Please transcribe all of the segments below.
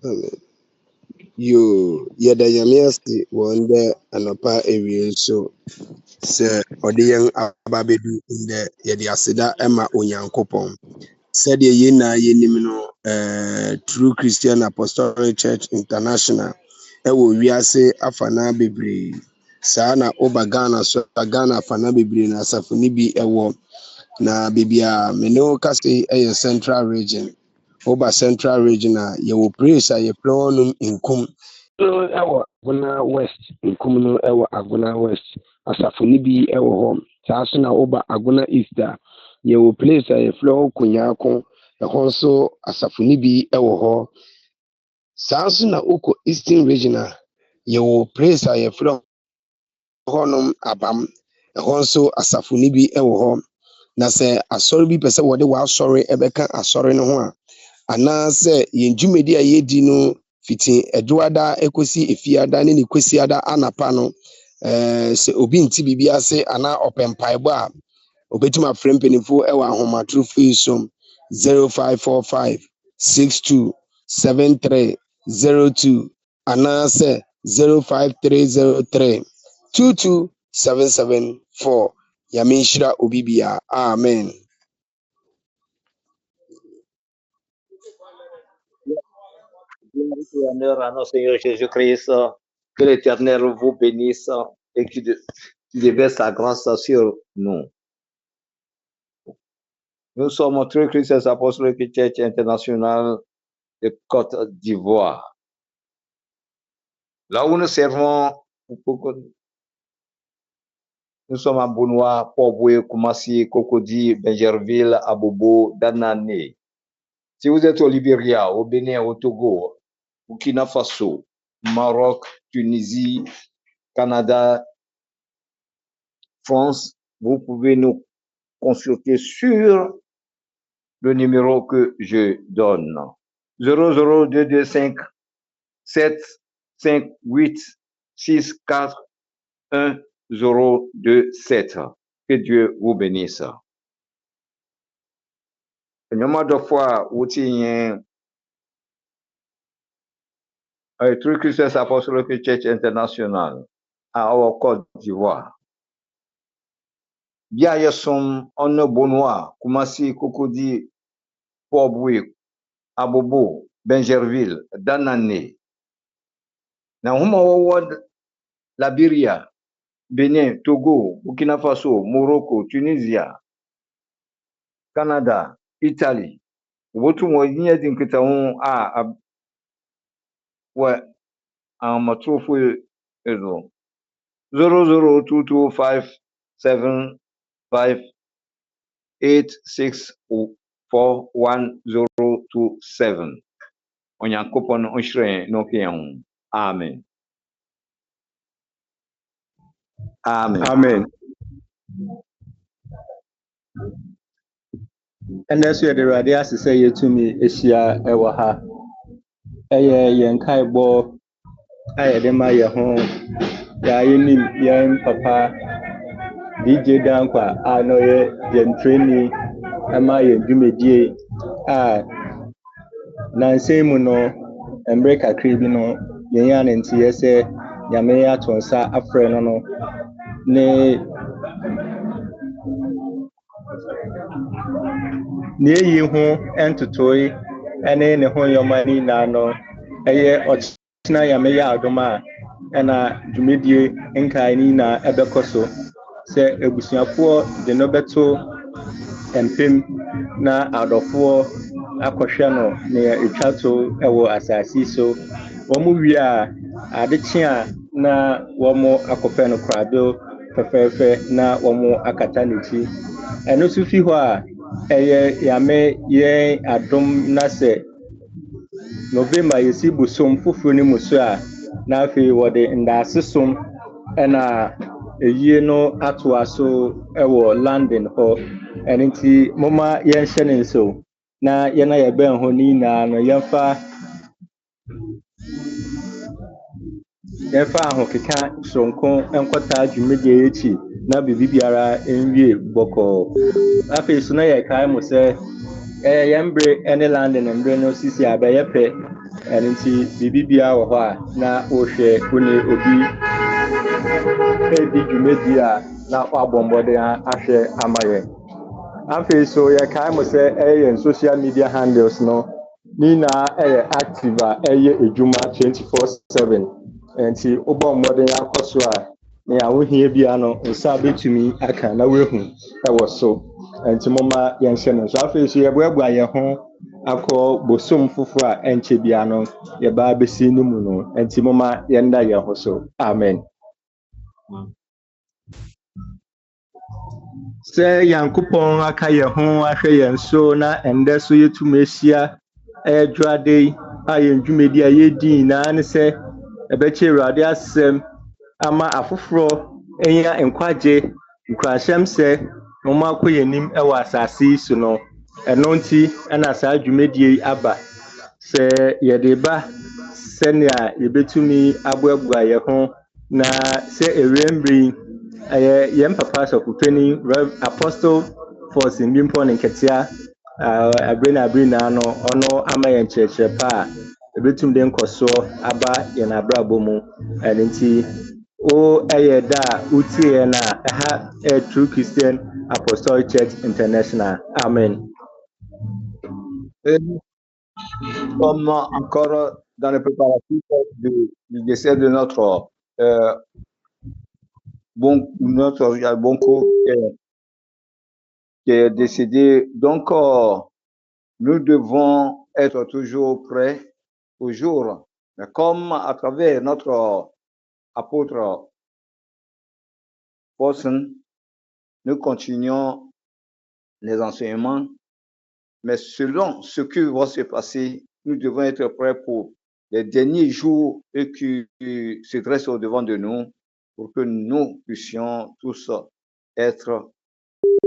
Amen. You yɛda Nyame ase wɔ ndɛ anɔpa ewie nso sɛ ɔde yɛn aba abɛdu ndɛ yɛde aseda ma Onyankopɔn. Sɛdeɛ yɛn nyinaa yɛnim no, True Christian Apostolic Church International ɛwɔ wiase afana bebree. Saa na woba Ghana so a Ghana afana bebree na asafo no bi ɛwɔ. Na baabi a me ne wo kasa yi yɛ Central Region. Woba Central Region a yɛwɔ praise a yɛfrɛ hɔnom Nkum. So ɛwɔ Agona West. Nkum no ɛwɔ Agona West. Asafo no bi ɛwɔ hɔ. Saa so na woba Agona East a yɛwɔ place a yɛfrɛ hɔ Kunyaako. Ɛhɔ nso asafo no bi ɛwɔ hɔ. Saa so na wokɔ Eastern Region a yɛwɔ place a yɛfrɛ hɔnom Abam. Ɛhɔ nso asafo no bi ɛwɔ hɔ. Na sɛ asɔre bi pɛ sɛ wɔde w'asɔre ɛbɛka asɔre no ho a, anaasɛ yɛn dwumadi a yɛdi no fiti ɛdwoada ekosi efiada ne ne kwesiada anapa no, sɛ obi nti biribi ase anaa ɔpɛ mpaebɔ a obetumi afrɛ mpanimfoɔ ɛwɔ ahomatorofo yi so 0545 62 7302 anaasɛ 05303 22774. Yame nhyira obi bia. Amen. Honneur à notre Seigneur Jésus-Christ, que l'Éternel vous bénisse et qu'il déverse sa grâce sur nous. Nous sommes True Christian Apostolic Church International de Côte d'Ivoire. Là où nous servons, nous sommes à Bounois, Port-Boué, Koumassi, Cocody, Benjerville, Abobo, Danané. Si vous êtes au Libéria, au Bénin, au Togo, Burkina Faso, Maroc, Tunisie, Canada, France, vous pouvez nous consulter sur le numéro que je donne. 00225 758 64 1027. Que Dieu vous bénisse. Nyama de fois outil True Christian Apostolic Church International à Côte d'Ivoire. Bien yasom on Bonois, Koumassi, Cocody, Port-Boué, Abobo, Benjerville, Danané. Na huma wawad Liberia, Bénin, Togo, Burkina Faso, Morocco, Tunisia, Canada, Italie. Wotu mo yinya dinkita a wa amatrofo ezo 0022558641027. Onyankopon onhire no kiyan. Amen. Amen. Amen. And that's where the radius say to me, Asia Ewaha. Eye Yankaibo, I had my home. Yain Papa, DJ Dankwa, I know ye, training, am I a Jumedi? Nancy Muno, and break a cribino, Yan and TSA, Yamea Tonsa, a friend, no, ne. Near you home and to toy, and in the home your money nano, a year or China Yamea Doma, and a Jumidi and Kainina Ebecoso, say a Busiapo, the Nobeto, and Pim na out of 4 Aquashano near a chateau, Ewo Asasi so, Womuvia, Adichia, na Womo Akopeno Crado, Fefe na Womo Akatanichi, and no Sufiwa. Yame ye adom na se November yesi busom fufuru ni muso a na afi wode ndase som na eyie no ato aso ewo London ho eniti moma ye nhye ne nso na ye na ye ben ho ni na no yefa aho keka sonko enkota dwumede echi na bibiara enwie boko afi so na ye kai mo se yembre ene London mbre no sisi abaye pe and nti bibibia wo ho a na wo hwe oni obi di dwumadi a na wabombode ahwe amaye afei so ye kai mo se social media handles no ni na active a ejuma 24/7 nti obombode akoso a ne awohie bia no nsa betumi aka na wehu ewo so nti moma yenhye no so afei so ye boaboa ye ho akọ bosom foforo a enche bia no ye ba besi ni mu no nti moma yenda ye ho so amen. Se yankopon aka ye ho ahwe ye so na ende so yetumesia edwade aye ndwumedi a yedi na ne se ebeche Awurade asem ama afoforo enya enkwaje nkrashem se moma akoyenim ewa asase so no eno nti na saa dwumedi aba se yede ba se nea yebetumi aboagboa ye ho na se ewembri yem papa so kupeni Apostle Force Mbimpo Nketia abrina no ono ama ye ncheche pa ebetum de nkoso aba ye na abrabo mu nti o da utie na ha True Christian Apostolic Church International. Amen. Comme encore dans les préparatifs du décès de notre Bonko qui est décédé, donc nous devons être toujours prêts au jour, mais comme à travers notre apôtre Paulson, nous continuons les enseignements, mais selon ce qui va se passer, nous devons être prêts pour les derniers jours qui se dressent au devant de nous pour que nous puissions tous être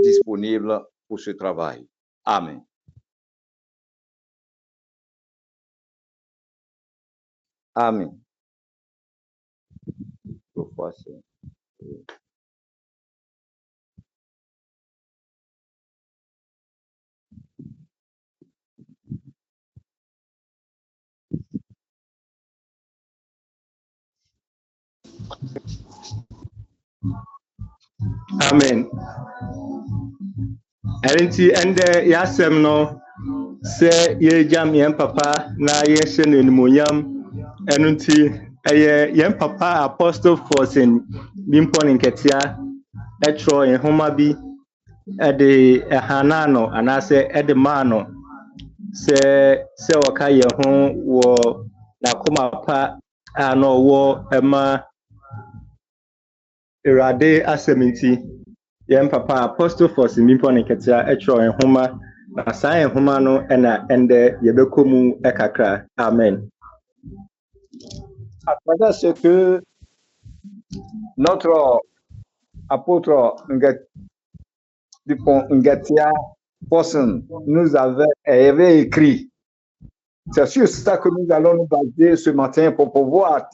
disponibles pour ce travail. Amen. Amen. Amen. Enti ende yasem no se ye jam yen papa na ye hye nenimonyam enunti yen papa Apostle Force Mbimpo Nketia etro en homa bi ede ehanano anase ede mano se waka ye ho wo na koma pa ano wo ema Awurade aseminti yen papa Apostle Force Mbimpo Nketia etro en homa na saa en homa no ena ende yebekomu ekakra. Amen. À travers ce que notre apôtre Nketia Paulson nous avait écrit, c'est sur ça que nous allons nous baser ce matin pour pouvoir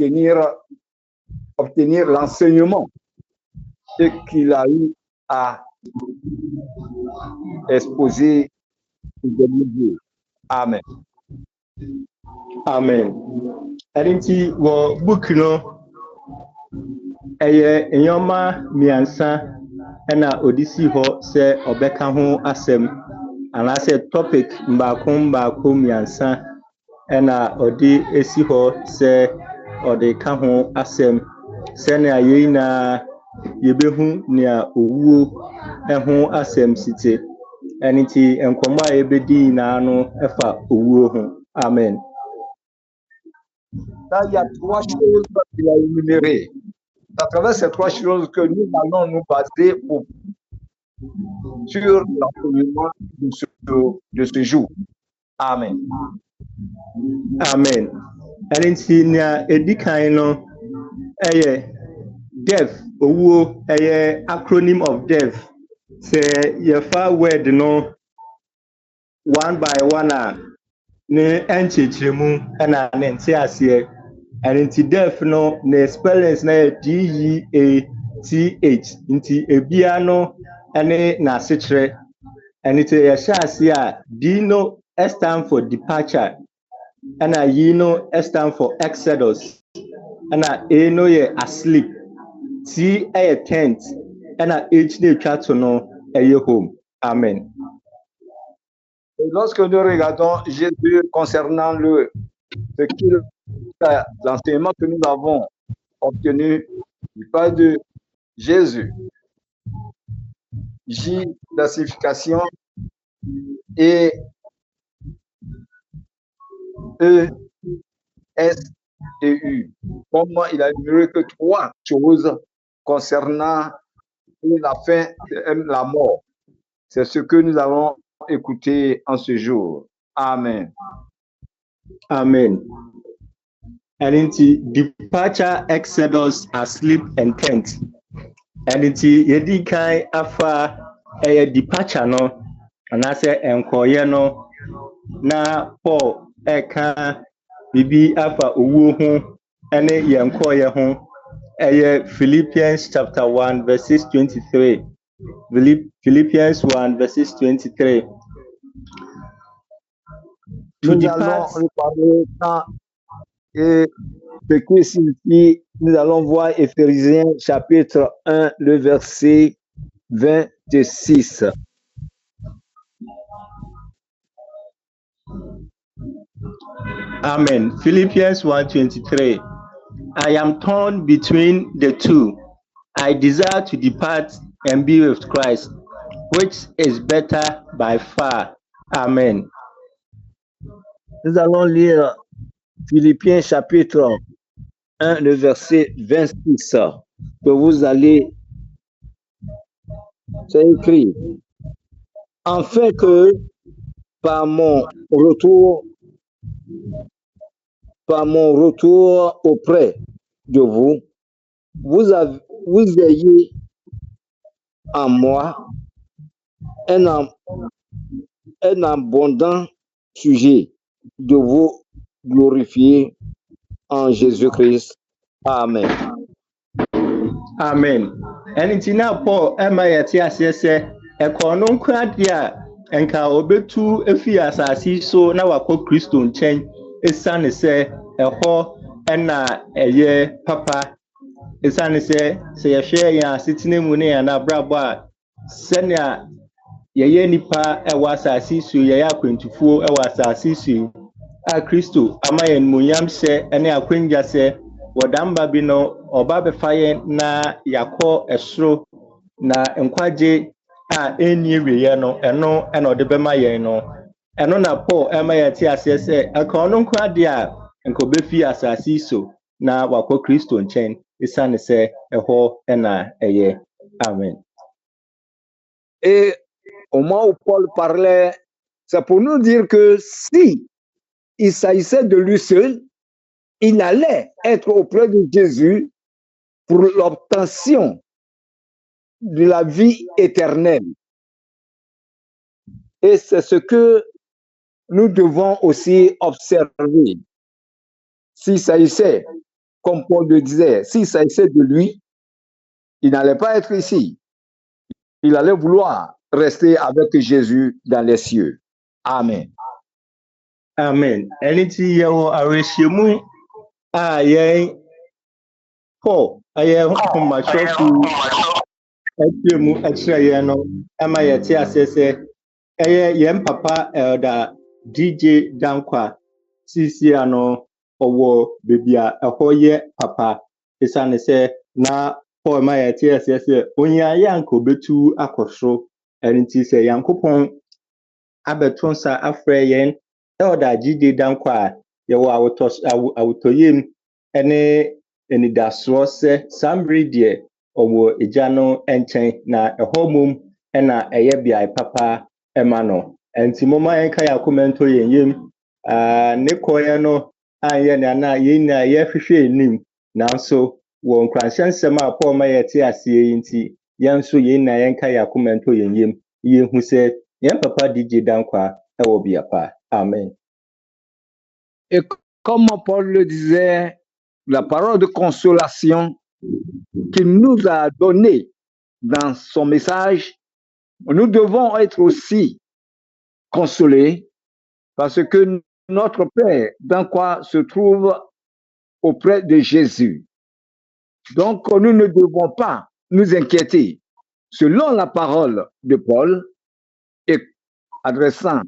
obtenir l'enseignement qu'il a eu à exposer. Amen. Amen. Erinti wo book no enyoma miansa na odisi ho se obeka ho asem ana se topic mbako miansa na odi esi ho se odi ka ho asem se na yina yebehu nia owuo ho asem site erinti enkomo a yebedi na no efa owuo ho. Amen. Là, il y a trois choses qu'il a énumérées. À travers ces trois choses que nous allons nous baser sur l'enseignement de ce jour. Amen. Amen. Erinti na edikan no death owuo acronym of death se yefa word no one by one ne enchechiremu na nti ase erinti death no ne spellings na DEATH nti ebia no ene na sechere eniti ye ase a D no stand for departure and I no stand for Exodus, and I no ye asleep. T a tent, and I day chat to know a home. Amen. Et lorsque nous regardons Jésus concernant l'enseignement que nous avons obtenu du Père de Jésus, J, la signification, et E, S et U. Comment il a énuméré que 3 choses concernant la fin, la mort. C'est ce que nous allons écouter en ce jour. Amen. Amen. And into departure, Exodus, asleep and tent. And into yedi kai afa a departure no, and I say enkoye no na Paul eka bibi afa uwu ho ene yenkoye ho. Philippians chapter 1 verses 23. Philippians 1 verses 23. Nous allons reparler et ce qui signifie, nous allons voir Éphésiens chapitre 1, le verset 26. Amen. Philippians 1:23. I am torn between the two. I desire to depart and be with Christ, which is better by far. Amen. Nous allons lire Philippiens chapitre 1, le verset 26, que vous allez, c'est écrit, afin que par mon retour auprès de vous, vous ayez en moi un abondant sujet de vous glorifier en Jésus-Christ. Amen. Amen. And it's now Paul Emayatiase, a cornon cradia, and ka obetu efia asasi so na wako Christo nchen esane se eho ena eye papa esane se ye hwe ya sitine mu ne ya na brabo a senia ye nipa ewa asasi so ye akwantufuo ewa asasi so a Christo amayen munyam se ene akwanja se wodamba bi no oba befaye na yakọ esro na nkwaje a eni wiye no eno de bema yen no eno na Paul emayati asese aka ono nkwade a nko befi asasi so na wakọ Kristo nchen isane se eho na eye. Amen. Et au moment où Paul parlait, c'est pour nous dire que si il s'agissait de lui seul, il allait être auprès de Jésus pour l'obtention de la vie éternelle. Et c'est ce que nous devons aussi observer. S'il s'agissait, comme Paul le disait, s'il s'agissait de lui, il n'allait pas être ici. Il allait vouloir rester avec Jésus dans les cieux. Amen. Amen. Eliti yawo aresiemu a yen Paul aye homa shofu etiemu ekire no ama yete asese eye yen papa elder DJ Dankwa sisi ano owo bebia ehoye papa isane se na Paul ma yete asese onya yanko betu akosro eliti se yankopon abetonsa afre yen elder DJ Dankwa yewo awutoyem ene enidaso se sambri die owo ejano enchen na ehomum ena eye bia papa emano enti moma enka ya komento yenyem ne koye no anye na yina ye hwehwe enim nanso wo nkranhyensem a Paul ma yete ase yinti yanso yina yenka ya komento yenyem yehu se yen papa DJ Dankwa ewo bia pa. Amen. Et comme Paul le disait, la parole de consolation qu'il nous a donnée dans son message, nous devons être aussi consolés parce que notre Père, dans quoi se trouve auprès de Jésus. Donc, nous ne devons pas nous inquiéter. Selon la parole de Paul, et adressant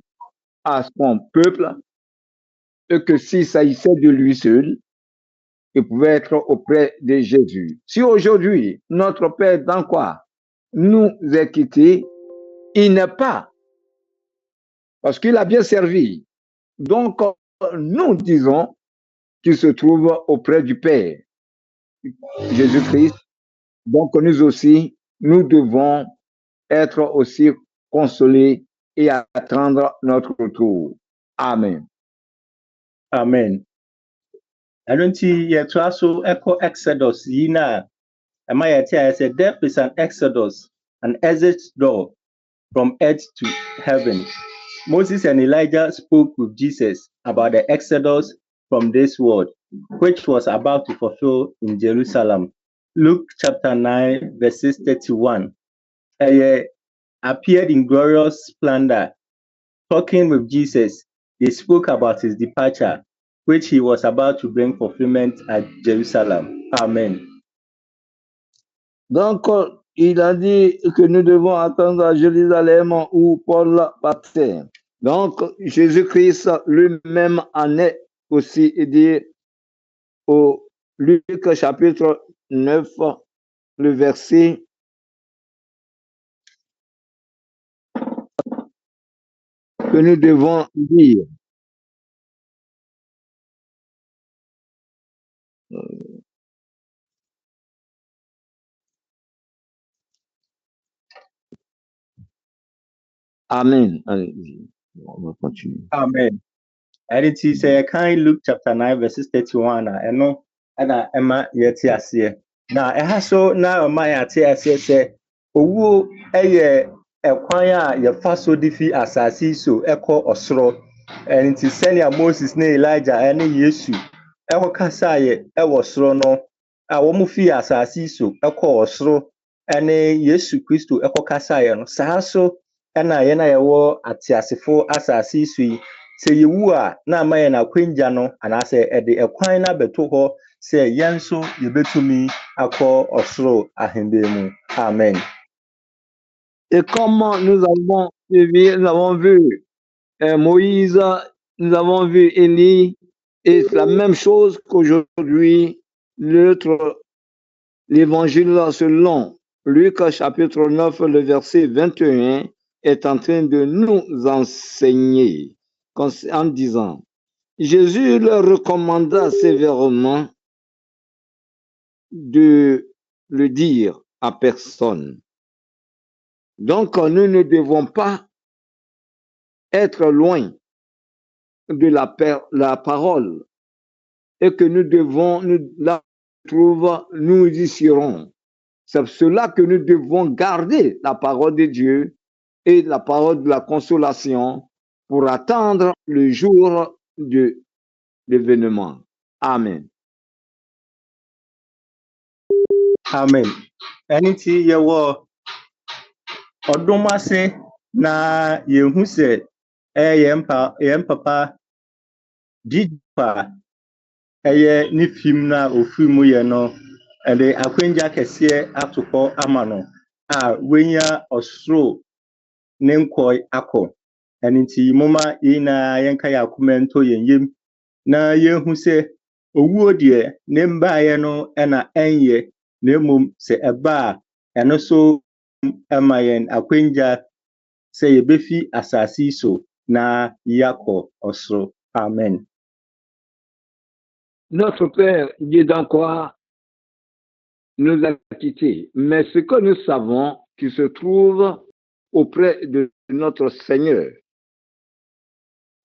à son peuple, et que s'il s'agissait de lui seul, il pouvait être auprès de Jésus. Si aujourd'hui, notre Père, dans quoi nous est quitté, il n'est pas, parce qu'il a bien servi. Donc, nous disons qu'il se trouve auprès du Père, Jésus-Christ. Donc, nous aussi, nous devons être aussi consolés et attendre notre retour. Amen. Amen. Ɛno nti yɛtoa so ɛkɔ Exodus yi na ɛma yɛte a yɛsɛ death is an exodus, an exit door from earth to heaven. Moses and Elijah spoke with Jesus about the exodus from this world, which was about to fulfill in Jerusalem. Luke chapter 9, verses 31. He appeared in glorious splendor. Talking with Jesus, they spoke about his departure, which he was about to bring fulfillment at Jerusalem. Amen. Donc, il a dit que nous devons attendre à Jérusalem où Paul partait. Donc, Jésus-Christ lui-même en est aussi dit au Luc chapitre 9, le verset que nous devons lire. Amen. Allez, on va continuer. Amen. And it is kind Luke chapter 9, verses 31. And no, and Emma yet year. Now, I have so now my say, Owu a kwanya ya faso difi asasi so eko osoro. And it is sending Moses ne Elijah and Yesu. Eko kasaye ewo soro no. Awomu fi asasi so eko osoro. And Yesu Christo eko kasaye no. Sahaso ena yena yewo atiasifo asasi so yi. Se yewu a na amaye na kwanja no anase ede ekwan na beto ho se yenso yebetumi akọ osoro ahembe mu. Amen. Et comment nous avons suivi, nous avons vu Moïse, nous avons vu Élie, et c'est la même chose qu'aujourd'hui, l'évangile selon Luc chapitre 9, le verset 21, est en train de nous enseigner en disant, Jésus leur recommanda sévèrement de le dire à personne. Donc, nous ne devons pas être loin de la parole et que nous devons, nous y serons. C'est cela que nous devons garder la parole de Dieu et la parole de la consolation pour attendre le jour de l'événement. Amen. Amen. Anything you were Odomase na yehu se yem papa dipa eye ni film na ofimu ye no ede akwenja kese atokọ amano a wenya osro ne nkoi akọ eniti moma ina yenka ya komento yenyem na yehu se owuo de ne mbaaye no na enye na emom se eba eno so amayen akwenja se yebefi asasi so na yako osro. Amen. Notre Père, Dieu dans quoi nous a quittés, mais ce que nous savons qui se trouve auprès de notre Seigneur.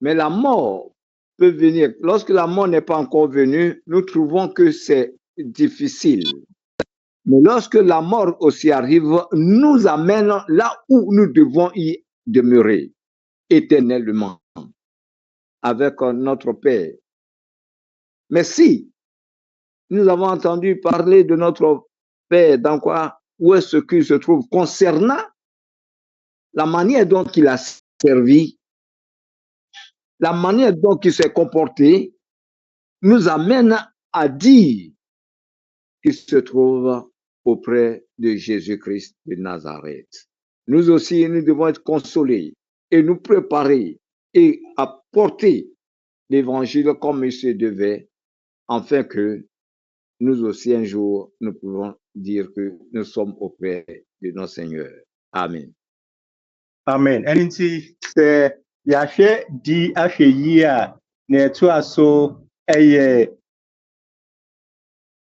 Mais la mort peut venir. Lorsque la mort n'est pas encore venue, nous trouvons que c'est difficile. Mais lorsque la mort aussi arrive, nous amène là où nous devons y demeurer éternellement avec notre Père. Mais si nous avons entendu parler de notre Père, dans quoi, où est-ce qu'il se trouve concernant la manière dont il a servi, la manière dont il s'est comporté nous amène à dire qu'il se trouve auprès de Jésus-Christ de Nazareth. Nous aussi, nous devons être consolés et nous préparer et apporter l'évangile comme il se devait, afin que nous aussi un jour, nous pouvons dire que nous sommes auprès de notre Seigneur. Amen. Amen. And see, say, Yahweh di ahwe yi a na eto aso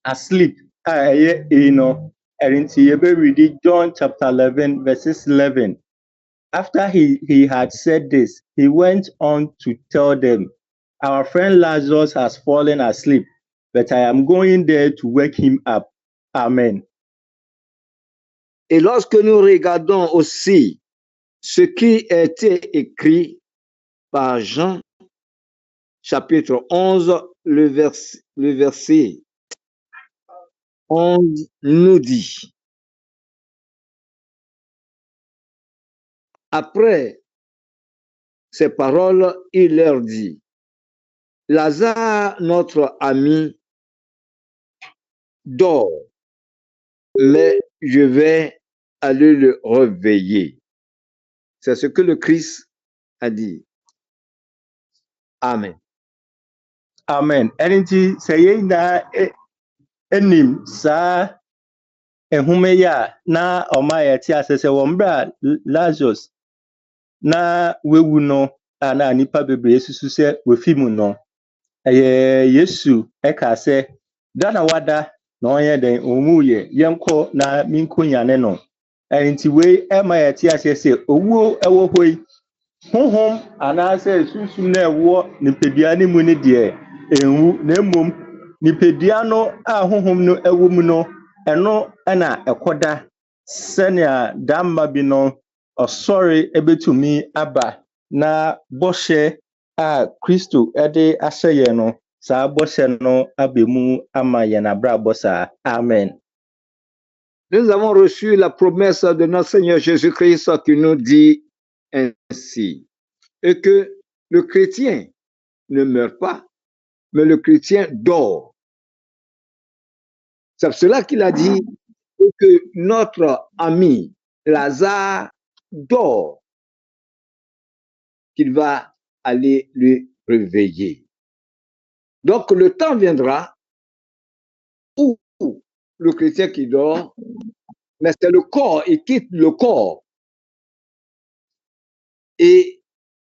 asleep no. And see, you be reading John chapter 11, verses 11. After he had said this, he went on to tell them, our friend Lazarus has fallen asleep, but I am going there to wake him up. Amen. Et lorsque nous regardons aussi ce qui a été écrit par Jean, chapitre 11, le verset 11 nous dit, après ces paroles, il leur dit, Lazare, notre ami, dort, mais je vais aller le réveiller. C'est ce que le Christ a dit. Amen. Amen. Enti sey na enim sa ehume ya na oma ye ti asese wo mbra Lazarus na wewu no na nipa bebre susu se wefimu no Yesu eka se dana wada na onye den omuye yenko na minkonyane no enti we ema ye ti asese owuo ewo hoi honhom anase susu na ewo nipadua ni mu ni de enwu na emom nipadua no a honhom no ewo mu no eno na ekoda senia damma bi no osori ebetumi aba na boshe a Kristo ede aseye no sa boshe no abemu ama ye na bra bosa. Amen. Nous avons reçu la promesse de notre Seigneur Jésus-Christ qui nous dit ainsi, et que le chrétien ne meurt pas, mais le chrétien dort. C'est pour cela qu'il a dit que notre ami Lazare dort, qu'il va aller le réveiller. Donc le temps viendra où le chrétien qui dort, mais c'est le corps, il quitte le corps et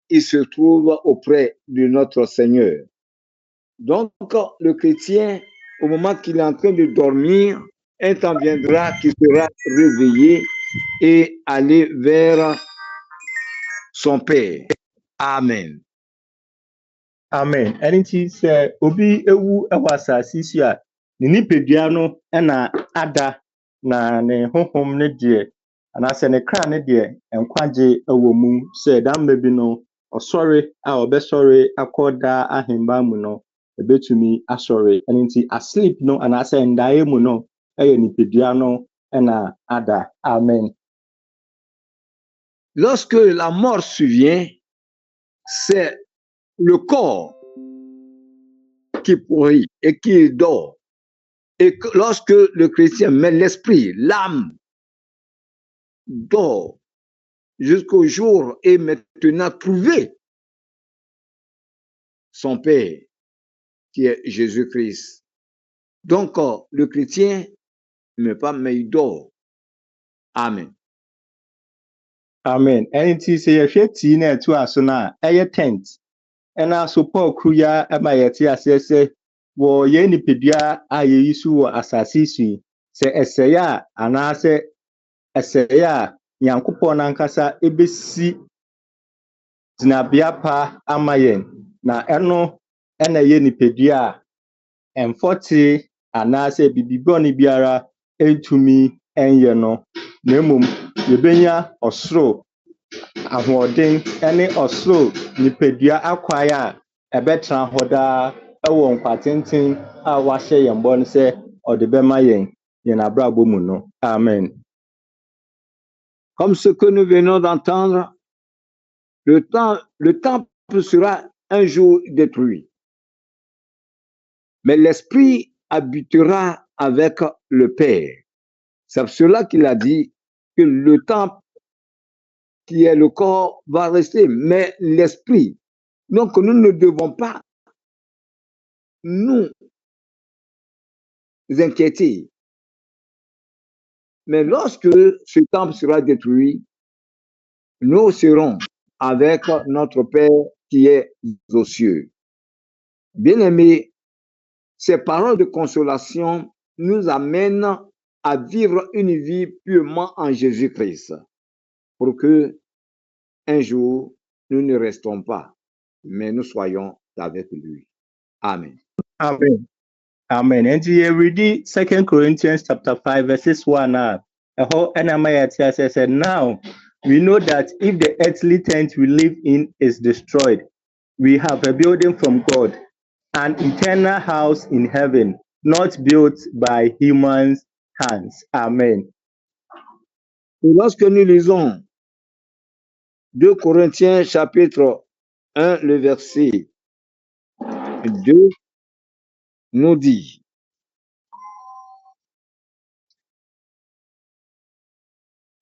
il se trouve auprès de notre Seigneur. Donc le chrétien, au moment qu'il est en train de dormir, un temps viendra qu'il sera réveillé et aller vers son Père. Amen. Amen. Enti se obi ewu ewasa sisi a ni nipadua no na ada na ne honhom ne de anase ne kra ne de enkwagye ewo mu se dambe bi no osori a obesori akoda ahemba mu no ebetumi asori. Enti asleep no anase ndaye mu no eye nipadua no na ada. Amen. Lorsque la mort survient, c'est le corps qui pourrit et qui dort. Et que lorsque le chrétien met l'esprit, l'âme dort jusqu'au jour et maintenant trouver son Père, qui est Jésus-Christ. Donc, le chrétien ne meurt pas, mais il dort. Amen. Amen. Enti se yehwe ti na etu aso na eye tent. Ena so Paul kruya ama yeti asese wo ye nipadua a ye yisu wo asase su se eseya anase eseya Nyankopon nankasa ebesi dinabia pa amayen na eno ena ye nipadua emfoti anase bibiboni biara entumi enye no na emom yebenya osoro ahoden ene osoro nipadua akwaya ebetra hoda ewo nkwatenten a wahye yembo no se odebema yen na brabo mu no. Amen. Comme ce que nous venons d'entendre, le temple sera un jour détruit. Mais l'Esprit habitera avec le Père. C'est pour cela qu'il a dit que le temple qui est le corps va rester, mais l'Esprit. Donc nous ne devons pas nous inquiéter. Mais lorsque ce temple sera détruit, nous serons avec notre Père qui est aux cieux. Bien-aimés, ces paroles de consolation nous amènent à vivre une vie purement en Jésus-Christ pour que un jour, nous ne restons pas, mais nous soyons avec lui. Amen. Amen. Amen. And you read 2 Corinthians chapter 5, verses 1. Now we know that if the earthly tent we live in is destroyed, we have a building from God, an eternal house in heaven, not built by human hands. Amen. Et lorsque nous lisons 2 Corinthiens chapitre 1, le verset 2, nous dit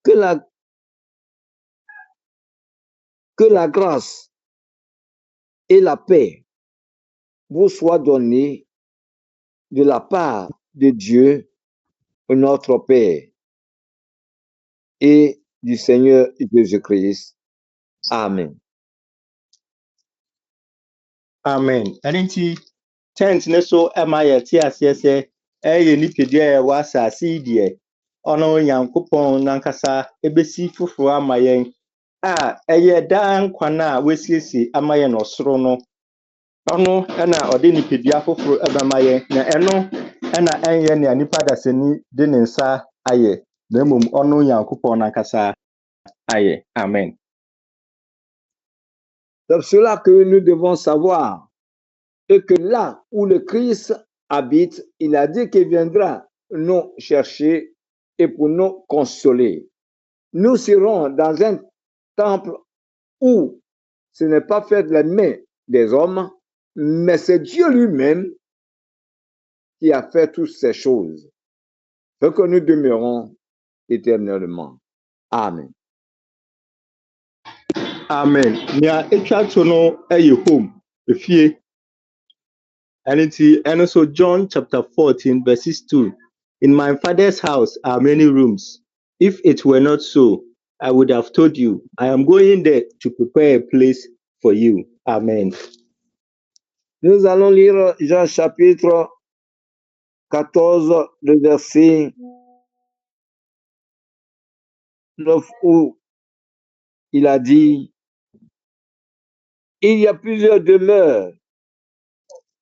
que la grâce et la paix vous soient données de la part de Dieu, notre Père, et du Seigneur Jésus-Christ. Amen. Amen. Auntie, tent ne so ɛma yɛte aseɛ sɛ ɛyɛ nipadua a ɛwɔ asase yi deɛ ɔno Nyankopɔn nankasa ebesi foforɔ ama yɛn a ɛyɛ daa nkwan a wɔasiesie ama yɛn ɔsoro no ɔno ɛna ɔde nipadua foforɔ ɛbɛma yɛn na ɛno ɛna ɛnyɛ nea nipa dasani de ne nsa ayɛ na mmom ɔno Nyankopɔn nankasa ayɛ. Amen. C'est pour cela que nous devons savoir et que là où le Christ habite, il a dit qu'il viendra nous chercher et pour nous consoler. Nous serons dans un temple où ce n'est pas fait de la main des hommes, mais c'est Dieu lui-même qui a fait toutes ces choses. Fait que nous demeurons éternellement. Amen. Amen. Nea etwa to no ɛyɛ home efie. And also John chapter 14 verses 2. In my father's house are many rooms. If it were not so, I would have told you, I am going there to prepare a place for you. Amen. Nous allons lire Jean chapitre 14, le verset 9 où il a dit, il y a plusieurs demeures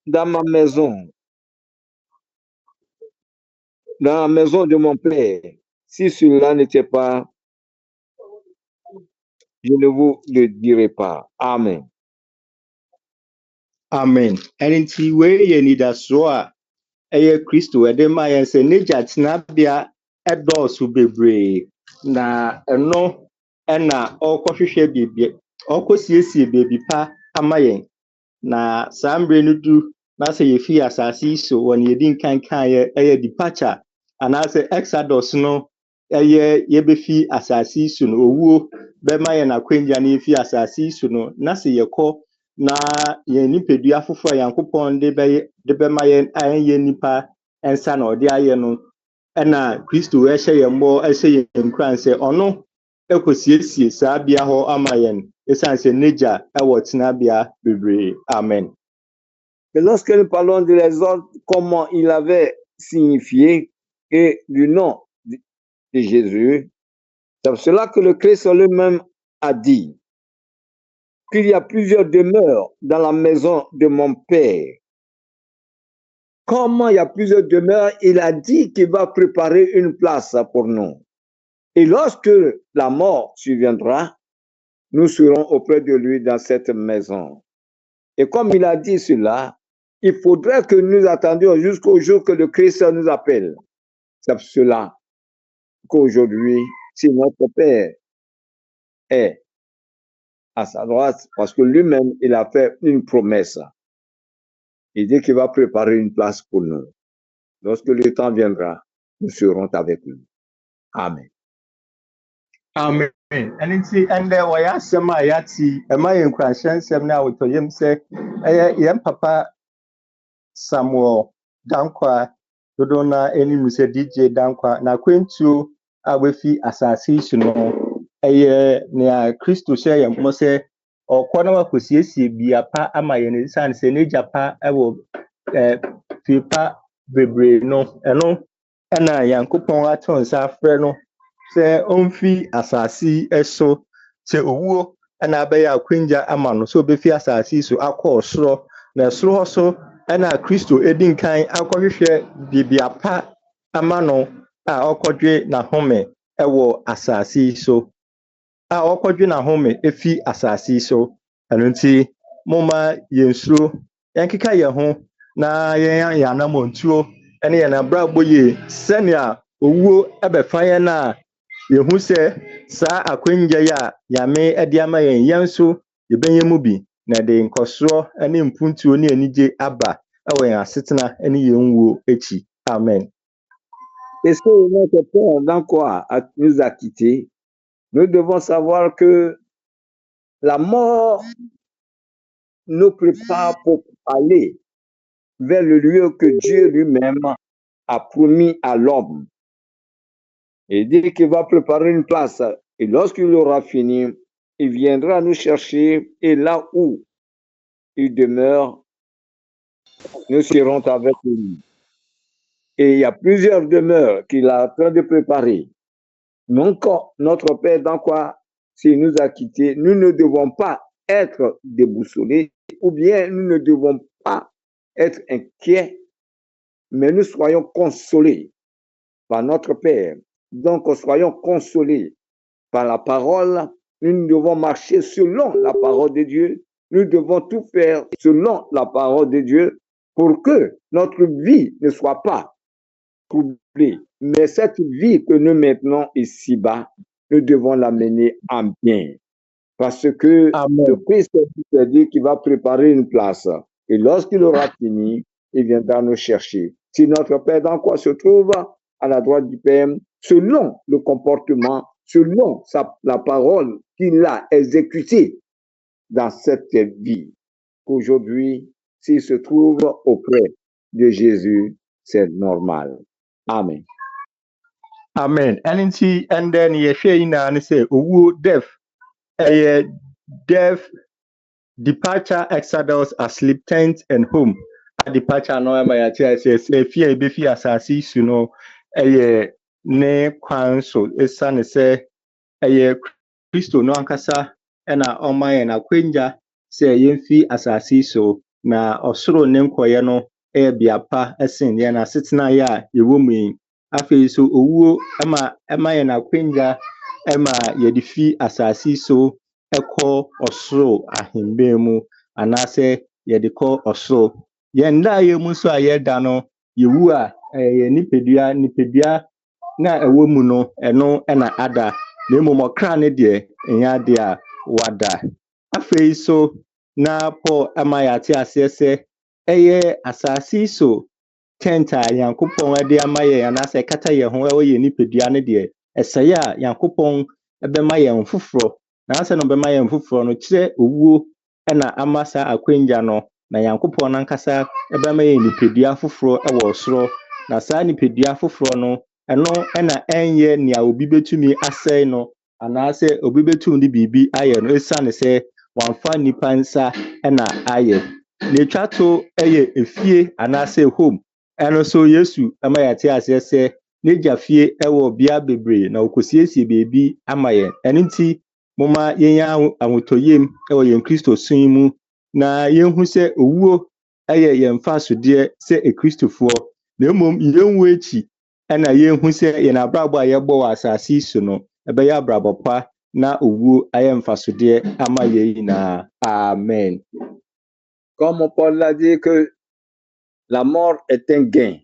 dans ma maison, dans la maison de mon Père. Si cela n'était pas, je ne vous le dirai pas. Amen. Amen. And in way ye need a soa ɛyɛ Kristo ɛde ma yɛn sɛ n'agya tenabea ɛdɔɔso bebree na ɛno ɛna ɔrekɔhwehwɛ biribi ɔrekɔsiesie baabi pa ama yɛn na saa mmerɛ no du na sɛ yɛfi asase yi so wɔ ne yɛdi nkankan ɛyɛ departure anaasɛ exodus no ɛyɛ yɛbɛfi asase yi so no owuo bɛma yɛn akwanya na yɛfi asase yi so no na sɛ yɛkɔ na yɛn nipadua foforɔ a Nyankopɔn de bɛma yɛn a ɛnyɛ nipa ɛnsa na ɔde ayɛ no ɛna Kristo ɛhyɛ yɛn mmɔ ɛhyɛ yɛn nkuran sɛ ɔno ɛkɔsiesie saa bea hɔ ama yɛn ɛsiane sɛ n'agya ɛwɔ tenabea bebree. Amen. Et lorsque nous parlons de l'exode, comment il avait signifié et du nom de Jésus, c'est pour cela que le Christ lui-même a dit qu'il y a plusieurs demeures dans la maison de mon Père. Comment il y a plusieurs demeures? Il a dit qu'il va préparer une place pour nous. Et lorsque la mort surviendra, nous serons auprès de lui dans cette maison. Et comme il a dit cela, il faudrait que nous attendions jusqu'au jour que le Christ nous appelle. C'est pour cela qu'aujourd'hui, si notre Père est à sa droite, parce que lui-même, il a fait une promesse. Il dit qu'il va préparer une place pour nous. Lorsque le temps viendra, nous serons avec lui. Amen. Amen. And it's and there were some yati, a my question, some now to him say, yam papa Samuel Dankwa, Dodona, any Muse DJ Dankwa, na quintu, I will fee assassination, near Christo share, must say, or Quanama Pussy be a pa ama in his son, say, Naja pa, I will fipa bebre no, and I yankupon atons after no. Sɛ ɔmfi asase so sɛ owuo ɛna abɛyɛ akwangya ama no sɛ obefi asase so akɔ ɔsoro na ɛsoro hɔ so ɛna Kristo edi nkan akɔhwehwɛ biribi pa ama no a ɔkɔdwe n'ahome ɛwɔ asase so a ɔkɔdwe n'ahome efi asase so ɛno nti moma yɛn suro yɛnkeka yɛn ho na yɛn anammɔntuo ɛne yɛn abrabɔ yie sɛnea owuo ɛbɛfa yɛn a yehu sɛ saa akwangya yi a Nyame ɛde ama yɛn nso yɛbɛnyɛ mu bi na de nkɔsoɔ ne mpuntuo ne anigye aba ɛwɔ yɛn asetena ne yɛn wuo akyi. Amen. Est-ce que notre Père dans quoi nous a quittés? Nous devons savoir que la mort nous prépare pour aller vers le lieu que Dieu lui-même a promis à l'homme. Il dit qu'il va préparer une place. Et lorsqu'il aura fini, il viendra nous chercher. Et là où il demeure, nous serons avec lui. Et il y a plusieurs demeures qu'il est en train de préparer. Donc, notre Père, dans quoi s'il nous a quittés, nous ne devons pas être déboussolés ou bien nous ne devons pas être inquiets, mais nous soyons consolés par notre Père. Donc, soyons consolés par la parole. Nous devons marcher selon la parole de Dieu. Nous devons tout faire selon la parole de Dieu pour que notre vie ne soit pas troublée. Mais cette vie que nous maintenons ici-bas, nous devons la mener en bien. Parce que le Christ a dit qu'il va préparer une place. Et lorsqu'il aura fini, il viendra nous chercher. Si notre Père dans quoi se trouve à la droite du Père, selon le comportement, selon la parole qu'il a exécutée dans cette vie. Aujourd'hui, s'il se trouve auprès de Jésus, c'est normal. Amen. Amen. And then you say, death, departure, exodus, asleep, tent, and home. A departure no am I say fear be fear asasi suno ne kwan so esane say Kristo no ankasa na ɔma na kwanja sɛ yɛmfi asase so na ɔsoro ne nkɔyɛ no biapa ɛsen yɛn asetena yɛ a yɛwɔ mu yi afei so owuo ɛma yɛn kwanja ɛma yɛde fi asase so ɛkɔ ɔsoro ahembe mu anaasɛ yɛde kɔ ɔsoro yɛn da yɛ mu so a yɛda no yɛwu a yɛ nipadua na ɛwɔ mu no ɛno ɛna ada na mmom ɔkra ne deɛ ɛnyɛ ade a wada afei so na Paul ama yɛate aseɛ sɛ ɛyɛ asase so tent a Nyankopɔn ɛde ama yɛn anaasɛ ɛkata yɛn ho ɛwɔ yɛn nipadua ne deɛ ɛsɛyɛ a Nyankopɔn ɛbɛma yɛn foforɔ na asɛ no bɛma yɛn foforɔ no kyerɛ owuo ɛna ama saa akwangya no na Nyankopɔn nankasa ɛbɛma yɛn nipadua foforɔ ɛwɔ soro na saa nipadua foforɔ no ɛno ɛna ɛnyɛ nea obi betumi asɛe no anaasɛ obi betumi de biribi ayɛ no esane sɛ wamfa nipa nsa ɛna ayɛ na etwa to ɛyɛ efie anaasɛ home ɛno so Yesu ɛma yɛate aseɛ sɛ n'agya fie ɛwɔ bea bebree na okosiesie beebi ama yɛn ɛno nti moma yɛnya ahotɔyɛm ɛwɔ yɛn Kristo som mu na yɛnhu sɛ owuo ɛyɛ yɛn mfasodeɛ sɛ ekristofoɔ na mmom yɛnwu akyi ɛna yɛnhu sɛ yɛn abrabɔ a yɛbɔ wɔ asase so no ɛbɛyɛ abrabɔ pa na owuo ayɛ mfasodeɛ ama yɛn nyinaa. Amen. Comme Paul l'a dit que la mort est un gain.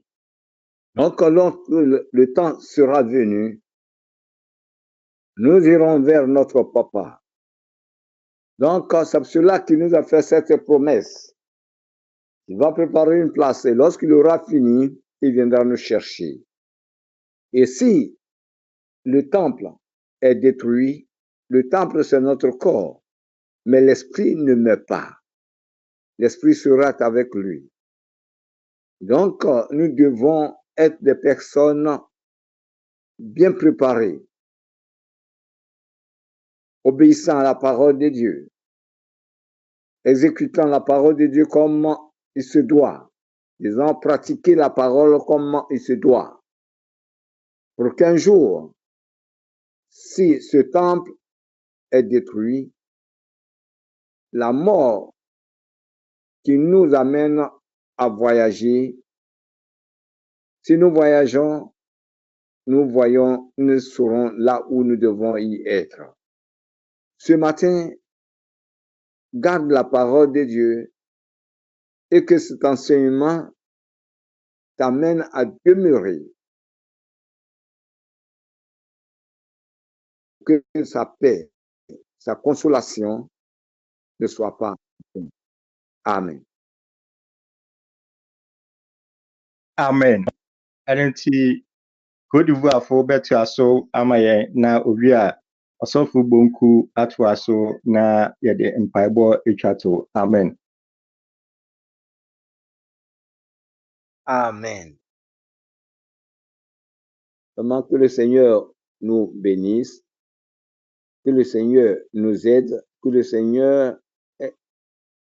Donc, lorsque le temps sera venu, nous irons vers notre papa. Donc, c'est pour cela qu'il nous a fait cette promesse. Il va préparer une place et lorsqu'il aura fini, il viendra nous chercher. Et si le temple est détruit, le temple c'est notre corps, mais l'esprit ne meurt pas. L'esprit sera avec lui. Donc, nous devons être des personnes bien préparées, obéissant à la parole de Dieu, exécutant la parole de Dieu comme il se doit, disons pratiquer la parole comme il se doit, pour qu'un jour, si ce temple est détruit, la mort qui nous amène à voyager, si nous voyageons, nous voyons, nous serons là où nous devons y être. Ce matin, garde la parole de Dieu et que cet enseignement t'amène à demeurer, que sa paix, sa consolation ne soit pas. Amen. Amen. Ɛno nti, Côte d'Ivoirefoɔ bɛtoa so ama yɛn na owie a ɔsɔfo Bonku atoa so na yɛde mpaebɔ atwa to. Amen. Amen. Vraiment que le Seigneur nous bénisse, que le Seigneur nous aide, que le Seigneur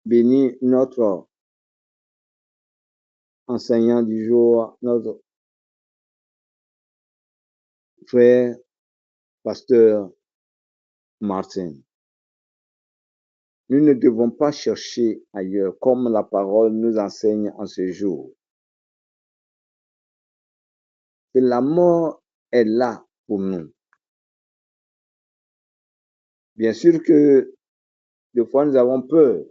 bénisse notre enseignant du jour, notre frère, pasteur Martin. Nous ne devons pas chercher ailleurs, comme la parole nous enseigne en ce jour. Que la mort est là pour nous. Bien sûr que des fois nous avons peur,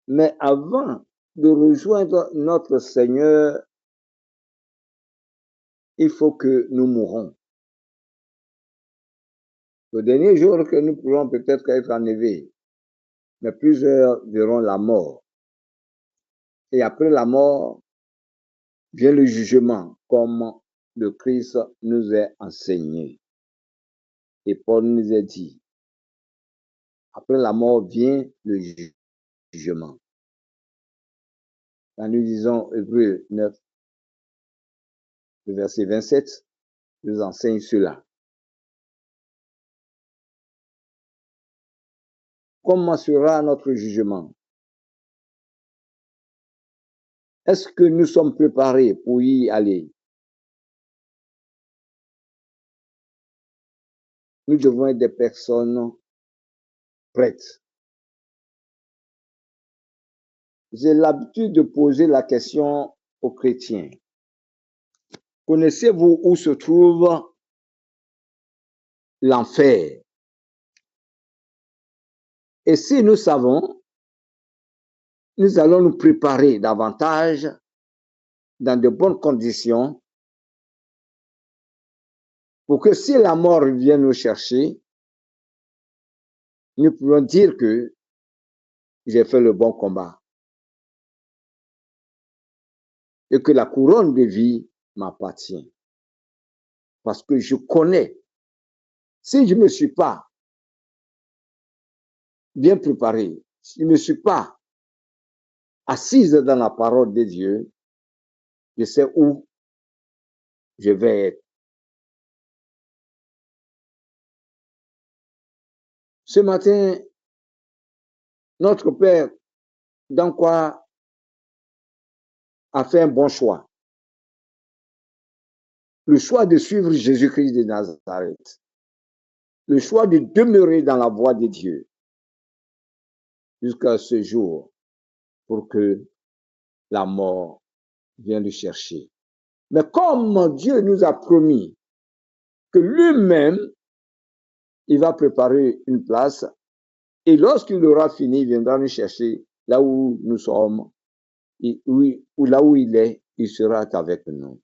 mais avant de rejoindre notre Seigneur, il faut que nous mourons. Le dernier jour que nous pourrons peut-être être enlevés, mais plusieurs verront la mort. Et après la mort, vient le jugement, comme le Christ nous a enseigné. Et Paul nous a dit, après la mort vient le jugement. Quand nous disons Hébreux 9, le verset 27, nous enseigne cela. Comment sera notre jugement? Est-ce que nous sommes préparés pour y aller? Nous devons être des personnes prêtes. J'ai l'habitude de poser la question aux chrétiens. Connaissez-vous où se trouve l'enfer? Et si nous savons, nous allons nous préparer davantage dans de bonnes conditions pour que si la mort vient nous chercher, nous pourrons dire que j'ai fait le bon combat et que la couronne de vie m'appartient. Parce que je connais, si je ne me suis pas bien préparé, si je ne me suis pas assise dans la parole de Dieu, je sais où je vais être. Ce matin, notre Père, dans quoi a fait un bon choix? Le choix de suivre Jésus-Christ de Nazareth. Le choix de demeurer dans la voie de Dieu jusqu'à ce jour pour que la mort vienne le chercher. Mais comme Dieu nous a promis que lui-même, il va préparer une place et lorsqu'il aura fini, il viendra nous chercher là où nous sommes, ou là où il est, il sera avec nous.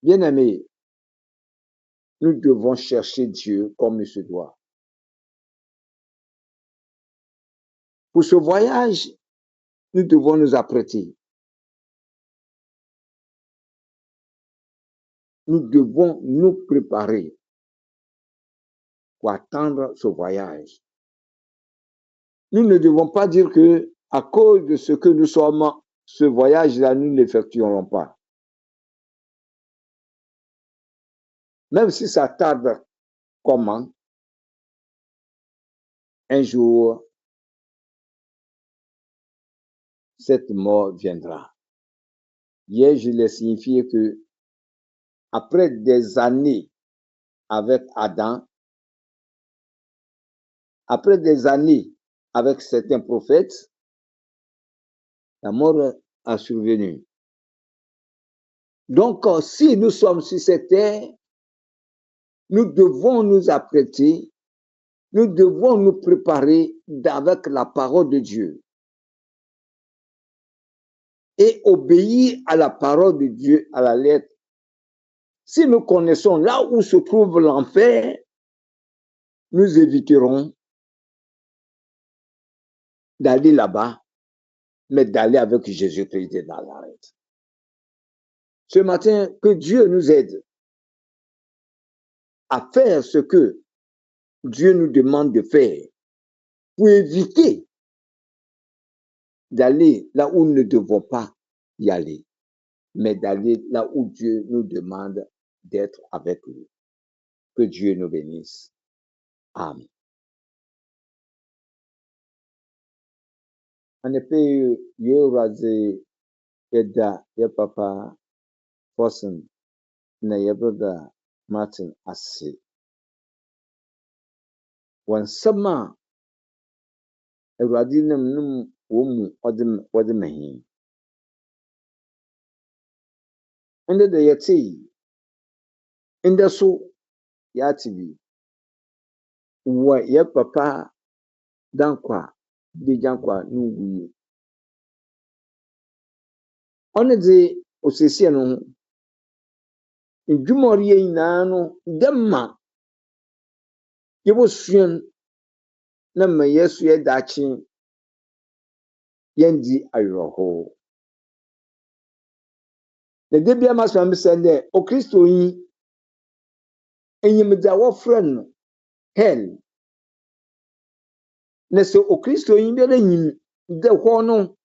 Bien-aimés, nous devons chercher Dieu comme il se doit. Pour ce voyage, nous devons nous apprêter. Nous devons nous préparer pour attendre ce voyage. Nous ne devons pas dire que, à cause de ce que nous sommes, ce voyage-là, nous ne l'effectuerons pas. Même si ça tarde, comment? Un jour, cette mort viendra. Hier, je l'ai signifié que, après des années avec Adam, après des années avec certains prophètes, la mort a survenu. Donc, si nous sommes sur cette terre, nous devons nous apprêter, nous devons nous préparer avec la parole de Dieu et obéir à la parole de Dieu à la lettre. Si nous connaissons là où se trouve l'enfer, nous éviterons d'aller là-bas, mais d'aller avec Jésus-Christ de Nazareth. Ce matin, que Dieu nous aide à faire ce que Dieu nous demande de faire pour éviter d'aller là où nous ne devons pas y aller, mais d'aller là où Dieu nous demande d'être avec lui. Que Dieu nous bénisse. Amen. En effet, Yewuraze Yeda Yepapa Fossen na Yebroda Martin Ase. Wansɛm a Awurade nam nom wɔn mu ɔde ma hin. Ndɛ da yɛte yi, ndɛ so yɛate bi wɔ yɛ papa Dankwa de Dankwa no wu yi. Ɔno de osiesie no ho. Ndwuma a ɔreyɛ nyinaa no dɛ ma yɛbɛsua no na ma yɛso yɛ daakye yɛndi awerɛhow. Na da bi ama sɔn sɛ dɛ Okristo yi enyimdze a wɔfrɛ no hell. Na sɛ Okristo yi biara nyim dɛ hɔ no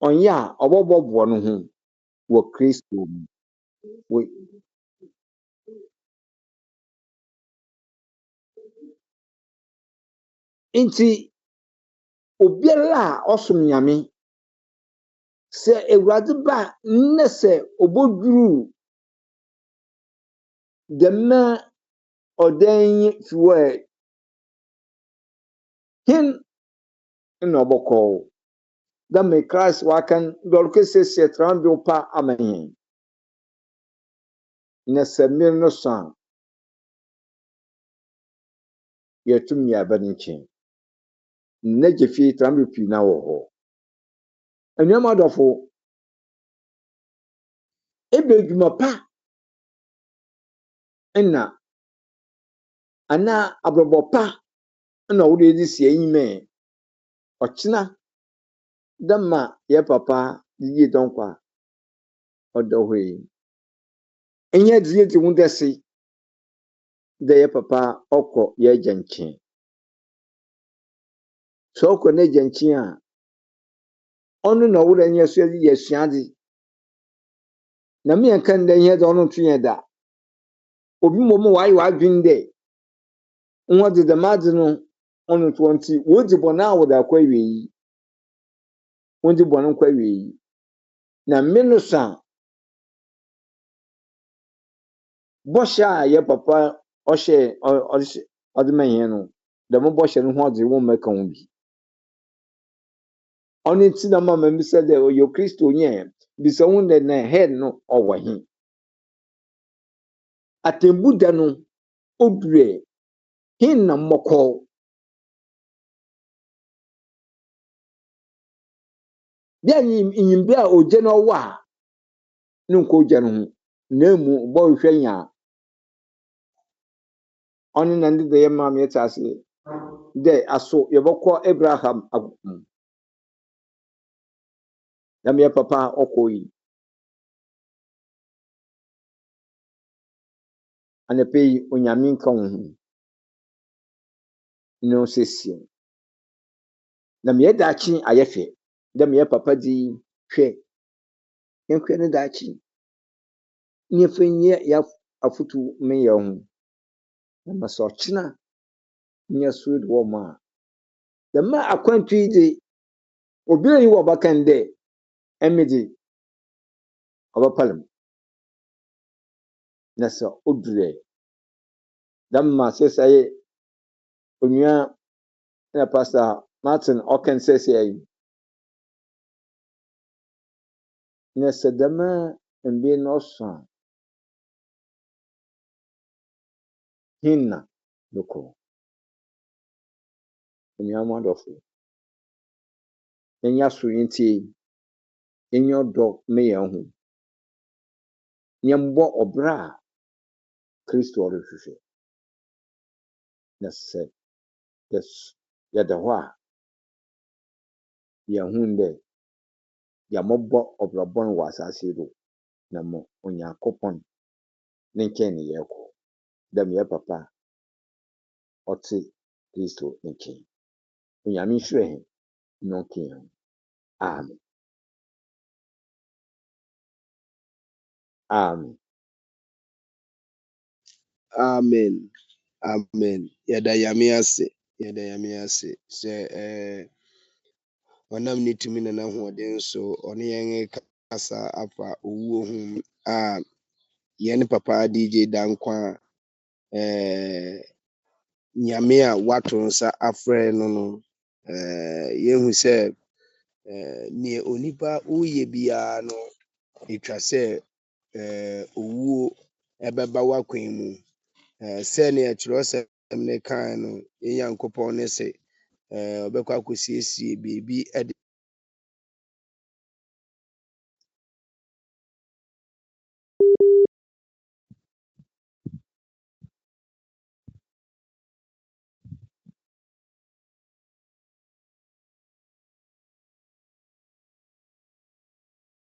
ɔnyɛ a ɔbɛbɔboa no ho wɔ Kristo mu. Nti obiara a ɔsom Nyame sɛ Awurade ba nnɛ sɛ obodwuru dɛmɛ ɔdan yi fi hɔ hin na ɔbɔkɔ dɛ me Christ wakan dɔlke sɛ trambi pa amen. Na sɛ mmiri no so a yɛtum yɛaba ne nkyɛn. Nnɛ gye fie trambi pii na wɔ hɔ. Anuama adɔfo, ebe adwuma pa na ana abrabɔ pa na wode de si enyim ɔkyena dama yɛ papa Didi Dankwa ɔdɔ hɔ yi. Ɛnyɛ dze yɛdze ho dɛse dɛ yɛ papa ɔkɔ yɛ agya nkyɛn. Sɛ ɔkɔ n'agya nkyɛn a ɔno na ɔwura nyɛ so yɛ suade. Na me yɛnka ndɛ nyɛ dɛ ɔno nto yɛ da. Obi mmom wayɛ wadwen dɛ wɔn de dɛm adze no ɔno nto nti wodzi bɔne a wɔde akɔ awie yi. Wodzi bɔne nkɔ awie yi. Na me no so a bɔhyɛ a yɛ papa ɔde ma yɛn no dɛm bɔhyɛ no ho ɔdze wɔn mmɛka ho bi. Ɔno nti na mama mi sɛ dɛ ɔyɛ Kristo nyɛ bisa ho dɛ na head no ɔwɔ he. Atembu da no odure hin na mmɔkɔ. Bia nyimbe a ogye no wɔ a ne nkɔ ogye no ho na emu bɔ hwɛ nya. Ɔno na ndede yɛ maame yɛte ase de aso yɛbɛkɔ Abraham agum na me papa ɔkɔ yi anapɛ yi onyame nka wo ho no sesie na me daakye ayɛ hwɛ da me papa di hwɛ yɛhwɛ ne daakye ne fenye ya afutu me yɛ ho na masɔ kyena nyɛ so de wɔ ma da ma akwantu yi de obi yi wɔ bakan dɛ emedi ɔbɛpalam na sɛ odurɛ da ma sɛsɛ onua na pastor Martin ɔkan sɛsɛ yi na sɛ dama mbe no so hinna loko onua madɔfo enya so ntie enya dɔ me yɛ ho nyɛmbɔ ɔbra a Kristo ɔrehwehwɛ na sɛ yɛda hɔ a yɛhu dɛ yɛmɔbɔ ɔbrabɔ wɔ asase do na mo Onyankopɔn ne nkyɛn ne yɛkɔ dɛ me papa ɔte Kristo nkyɛn onyame nhyira hɛn na ɔka yɛn ho amen amen Amen. Amen. Yɛda Nyame ase sɛ ɔnam ne tumi na n'ahoɔden so ɔne yɛn kasa afa owuo ho a yɛne papa DJ Dankwa Nyame a wato nsa afrɛ no yɛhu sɛ nea onipa woyɛ biara no ɛtwa sɛ owuo ɛbɛba w'akwan mu sɛnea Kyerɛwsɛm no kae no yɛn Nyankopɔn ne sɛ ɔbɛkɔ akɔsiesie biribi de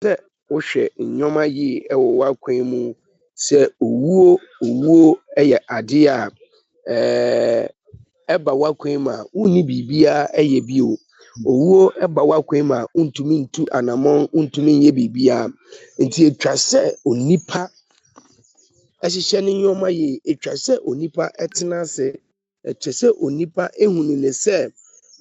sɛ wohwɛ nneɛma yie wɔ w'akwan mu sɛ owuo yɛ adeɛ a ɛba w'akwan mu a wonni biribiara yɛ bio. Owuo ba w'akwan mu a wontumi ntu anammɔn, wontumi nyɛ biribiara. Nti etwa sɛ onipa ɛhyehyɛ ne nneɛma yie, etwa sɛ onipa tena ase, etwa sɛ onipa ehunu ne sɛ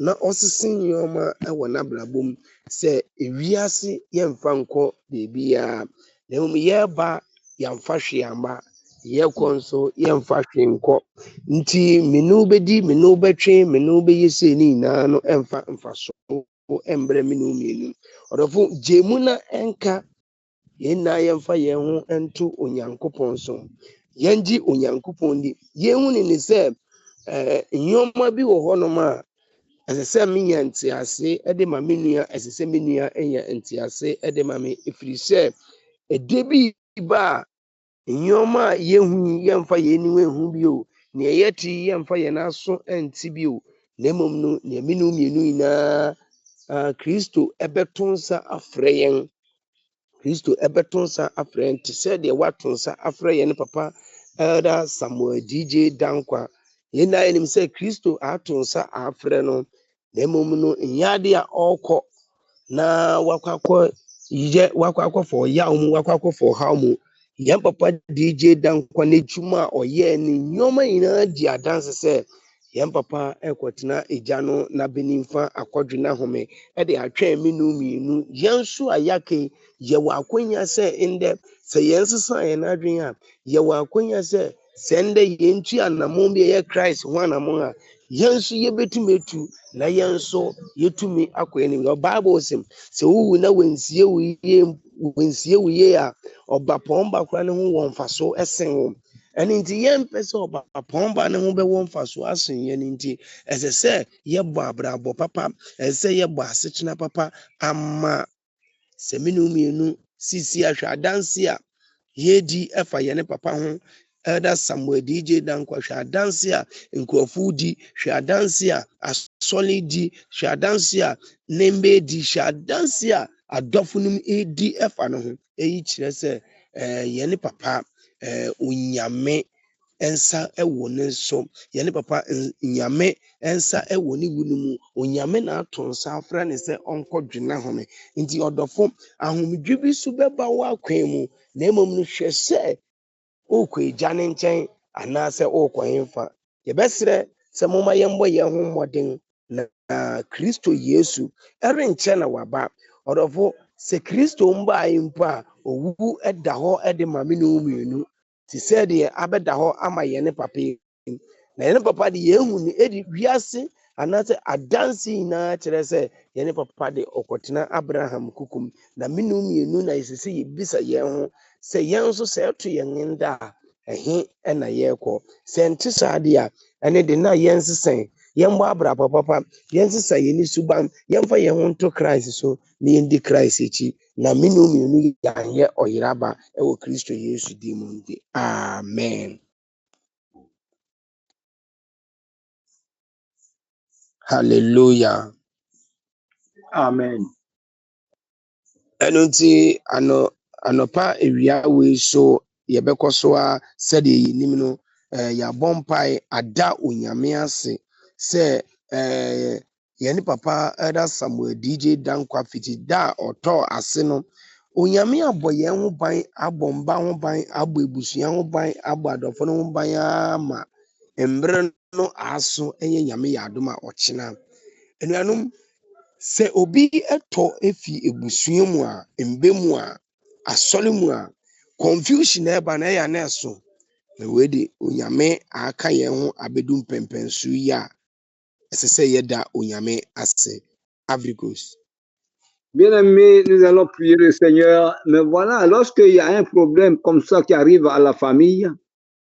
na ɔsese nneɛma wɔ n'abrabɔ mu sɛ ewiase yɛmfa nkɔ beebiara. Na mmom yɛreba yɛmfa hwee amba, yɛrekɔ nso yɛmfa hwee nkɔ. Nti me ne wo bɛdi, me ne wo bɛtwe, me ne wo bɛyɛ sei ne nyinaa no ɛmfa mfaso mbrɛ me ne wo mmienu. Ɔdɔfo gye mu na ɛnka yɛn nyinaa yɛmfa yɛn ho nto Onyankopɔn so. Yɛngye Onyankopɔn di. Yɛnhunu ne sɛ nneɛma bi wɔ hɔnom a ɛsɛ sɛ menya ntease de ma me nua, ɛsɛ sɛ me nua nya ntease de ma me, ɛfiri sɛ ɛda bi ba a nneɛma a yɛhu yɛmfa yɛn ani nhu bio, nea yɛte yɛmfa yɛn aso nte bio, na mmom no nea me ne wo mmienu nyinaa Kristo ɛbɛto nsa afrɛ yɛn. Kristo ɛbɛto nsa afrɛ yɛn te sɛ deɛ wato nsa afrɛ yɛn papa Elder Samuel DJ Dankwa. Yɛn nyinaa yɛnim sɛ Kristo ato nsa afrɛ no, na mmom no nyɛ ade a ɔrekɔ na wakɔ akɔfa ɔyaw mu, wakɔ akɔfa ɔhaw mu. Yɛn papa DJ Dankwa n'adwuma a ɔyɛɛ ne nneɛma nyinaa di adanse sɛ yɛn papa ɛkɔtena agya no n'abenimfa akɔdwe n'ahome de atwɛn me ne wo mmienu. Yɛn nso a yɛaka yi, yɛwɔ akwannya sɛ ndɛ sɛ yɛn sesa yɛn adwene a, yɛwɔ akwannya sɛ ndɛ yɛntu anammɔn bi a ɛyɛ Christ ho anammɔn a, yɛn nso yɛbɛtumi atu na yɛn nso yɛtumi akɔ anim. Na Bible sɛ wowu na wɔnsie wo yie a, ɔbapɔn ba koraa ne ho wɔ mfaso sen wo. Ɛno nti yɛmpɛ sɛ ɔbapɔn ba ne ho bɛwɔ mfaso asen yɛn nti ɛsɛ sɛ yɛbɔ abrabɔ papa, ɛsɛ sɛ yɛbɔ asekyena papa ama sɛ me ne wo mmienu sisi ahwɛ adanse a yɛdi ɛfa yɛne papa ho Elder Samuel DJ Dankwa hwɛ adanse a nkurɔfo di, hwɛ adanse a asɔle di, hwɛ adanse a nembe di, hwɛ adanse a adɔfo no edi ɛfa no ho. Eyi kyerɛ sɛ yɛne papa onyame ensa ɛwɔ ne so, yɛne papa nyame ensa ɛwɔ ne wu no mu. Onyame na ato nsa afrɛ ne sɛ ɔnkɔdwena home. Nti ɔdɔfo ahomedwe bi so bɛba wɔ akwan mu, na mmom no hwɛ sɛ okɔ agya ne nkyɛn anaasɛ okɔ hemfa. Yɛbɛsrɛ sɛ momma yɛmbɔ yɛn ho mmɔden na Kristo Yesu ɛrenkyɛ na waba. Ɔdɔfo sɛ Kristo mbae mpo a owu ɛda hɔ ɛde ma me ne wo mmienu, te sɛ deɛ abɛda hɔ ama yɛne papa yi. Na yɛne papa de yɛhu no ɛdi wiase anaasɛ adanse nyinaa kyerɛ sɛ yɛne papa de ɔkɔtena Abraham kukum. Na me ne wo mmienu na yɛsɛ sɛ yɛbisa yɛn ho sɛ yɛn nso sɛ ɛto yɛn nda a ɛhe ɛna yɛrekɔ. Sɛ nte saa deɛ a ɛne de na yɛnsesɛn, yɛmbɔ abra papa, yɛnsesa yɛni suban, yɛmfa yɛn ho nto Christ so na yɛndi Christ akyi. Na me ne wo mmienu yɛanyɛ ɔyeraba ɛwɔ Kristo Yesu din mu nti. Amen. Hallelujah. Amen. Ɛno nti anɔpa ewia wei so yɛbɛkɔ so a sɛdeɛ yɛnim no yɛabɔ mpae ada onyame ase sɛ yɛne papa Elder Samuel DJ Dankwa fiti da a ɔtɔɔ ase no, onyame abɔ yɛn ho ban, abɔ mba ho ban, abɔ ebusua ho ban, abɔ adɔfo no ho ban ama mmerɛ no aso ɛyɛ nyame yɛ adom a ɔkyena. Anuanom, sɛ obi ɛtɔ efi ebusua mu a, mbe mu a, asɔre mu a, confusion ɛba na ɛyɛ ana ɛso. Na wei de onyame aka yɛn ho abedu mpɛmpɛnso yi a ɛsɛ sɛ yɛda onyame ase. Africos. Bien-aimés, nous allons prier le Seigneur. Mais voilà, lorsqu'il y a un problème comme ça qui arrive à la famille,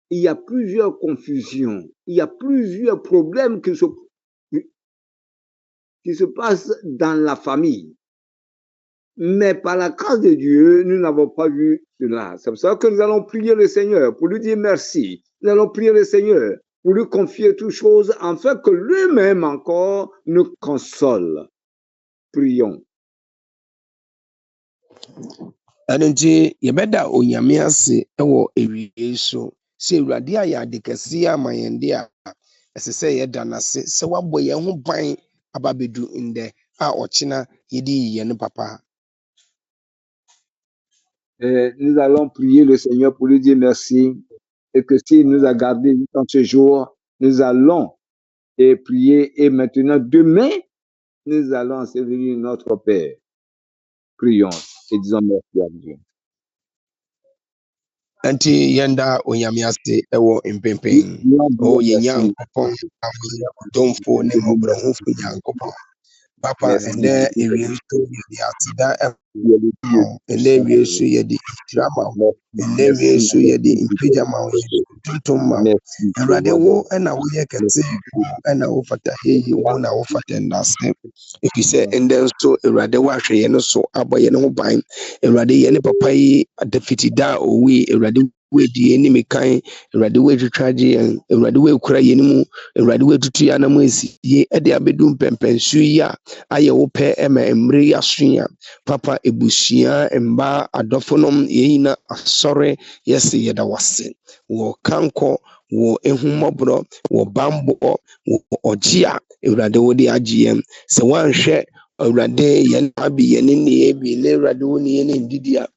il y a plusieurs confusions, il y a plusieurs problèmes qui se passent dans la famille. Mais par la grâce de Dieu, nous n'avons pas vu cela. C'est pour ça que nous allons prier le Seigneur pour lui dire merci. Nous allons prier le Seigneur pour lui confier toutes choses afin que lui-même encore nous console. Prions. Ɛno nti yɛbɛda onyame ase ɛwɔ ewie so sɛ Awurade ayɛ ade kɛseɛ ama yɛn de a ɛsɛ sɛ yɛda n'ase sɛ wabɔ yɛn ho ban aba bedu ndɛ a ɔkyena yɛde yɛne papa. Nous allons prier le Seigneur pour lui dire merci et que s'il nous a gardés dans ce jour, nous allons prier et maintenant, demain, nous allons ensevelir notre Père. Prions et disons merci à Dieu. Nti yɛnda onyame ase ɛwɔ mpɛmpɛn o yɛn Nyankopɔn adomfo ne mmɔborɔhufo Nyankopɔn. Papa ɛnɛ ewie so yɛde aseda ɛnɛ ewie so yɛde nhyira ma wo, ɛnɛ ewie so yɛde mpagya ma wo, yɛde tuntum ma wo. Awurade wo ɛna woyɛ kɛse, wo ɛna wofata yɛyi, wo na wofata nnase. Ɛfiri sɛ ɛndɛ nso Awurade woahwɛ yɛn so abɔ yɛn ho ban. Awurade yɛne papa yi adafiti da a owui, Awurade wedi yɛn nim kan, Awurade woatwitwa agye yɛn, Awurade woakura yɛn mu, Awurade woatutu yɛn anam asi yie ɛde abedu mpɛmpɛnso yi a ayɛ wo pɛ ɛma mmerɛ yi aso a papa ebusua mba adɔfo nom yɛyi na asɔre yɛse yɛda wase wɔ kankɔ wɔ ehummɔborɔ wɔ bambɔ wɔ ɔgye a Awurade wode agye yɛn. Sɛ woanhwɛ Awurade yɛn abi yɛn ne ebi na Awurade wo ne yɛn ndidi a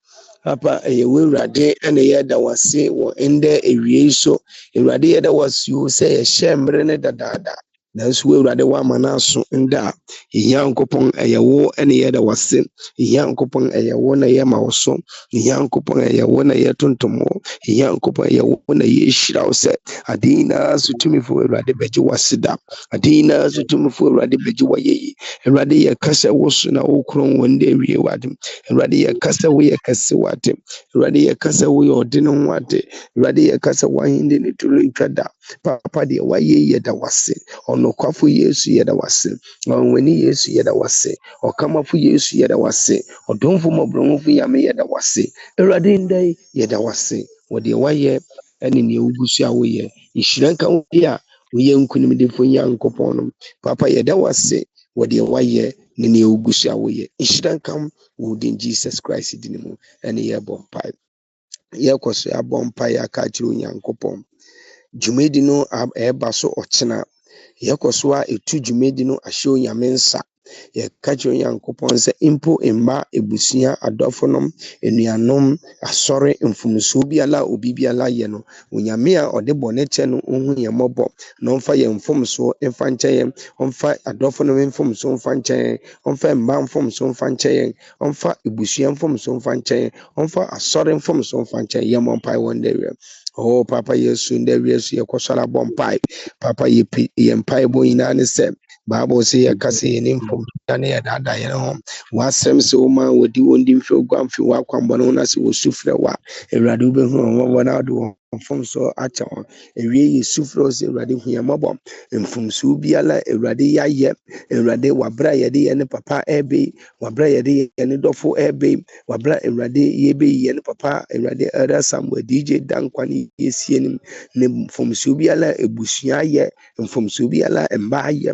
papa ɛyɛ wo Awurade ɛna yɛda wase wɔ ndɛ ewie so. Awurade yɛda wase o sɛ yɛhyɛ mmerɛ ne dadaada. Nanso wo Awurade woama no aso nda a Nyankopɔn ɛyɛ wo ɛne yɛda wase. Nyankopɔn ɛyɛ wo na yɛma wo so. Nyankopɔn ɛyɛ wo na yɛtontom wo. Nyankopɔn ɛyɛ wo na yɛhyira wo sɛ ade nyinaa so tumifo Awurade bɛgye wase da. Ade nyinaa so tumifo Awurade bɛgye wayɛyi. Awurade yɛka sɛ wo so na wokron wɔ ndɛ awie wade. Awurade yɛka sɛ woyɛ kɛse wade. Awurade yɛka sɛ woyɛ ɔde ne ho ade. Awurade yɛka sɛ wahende ne toro ntwa da. Papa deɛ wayɛ yɛda wase. Ɔnokwafo Yesu yɛda wase. Ɔnwani Yesu yɛda wase. Ɔkamafo Yesu yɛda wase. Ɔdomfo mmɔborɔhufo Nyame yɛda wase. Awurade ndɛ yɛda wase. Wɔde wayɛ ɛne nea wogu so a woyɛ nhyira nka wo bi a woyɛ nkonimdifo Nyankopɔn no papa yɛda wase wɔde wayɛ ne nea wogu so a woyɛ nhyira nka wo din Jesus Christ din mu ɛne yɛbɔ mpae yɛkɔ so abɔ mpae aka kyerɛ Onyankopɔn dwumadi no ɛba so ɔkyena yɛkɔ so a ɛtu dwumadi no ahyɛ Onyame nsa yɛka kyerɛ Onyankopɔn sɛ mpo mma ebusua adɔfonom enuanom asɔre mfomsoɔ biara obi biara yɛ no Onyame a ɔde bɔne kyɛ no ohu yɛn mmɔbɔ na ɔmfa yɛn mfomsoɔ mfa nkyɛ yɛn ɔmfa adɔfonom mfomsoɔ mfa nkyɛ yɛn ɔmfa mma mfomsoɔ mfa nkyɛ yɛn ɔmfa ebusua mfomsoɔ mfa nkyɛ yɛn ɔmfa asɔre mfomsoɔ mfa nkyɛ yɛn mmɔ mpae wɔn dɛ wiem oh papa yesu ndɛ wie so yɛkɔ sɔre abɔ mpae papa yɛ mpae bɔ nyinaa ne sɛ Bible say yɛka sɛ yɛne mfomsoɔ ne yɛdaadaa yɛn ho wasɛm sɛ woma wɔdi wɔn di mfiri oguan fi wakwanbɔne ho na sɛ wɔsu frɛ wo a Awurade wobɛhu wɔn mmɔbɔ na wode wɔn mfomsoɔ akyɛ wɔn ewie yɛsu frɛ wo sɛ Awurade hu yɛn mmɔbɔ mfomsoɔ biara Awurade yɛayɛ Awurade wabrɛ a yɛde yɛne papa ɛbɛyi wabrɛ a yɛde yɛne dɔfo ɛbɛyi wabrɛ a Awurade yɛbɛyi yɛne papa Awurade ɛda Samuel DJ dankwa ne yɛsie nim ne mfomsoɔ biara ebusua ayɛ mfomsoɔ biara mba ayɛ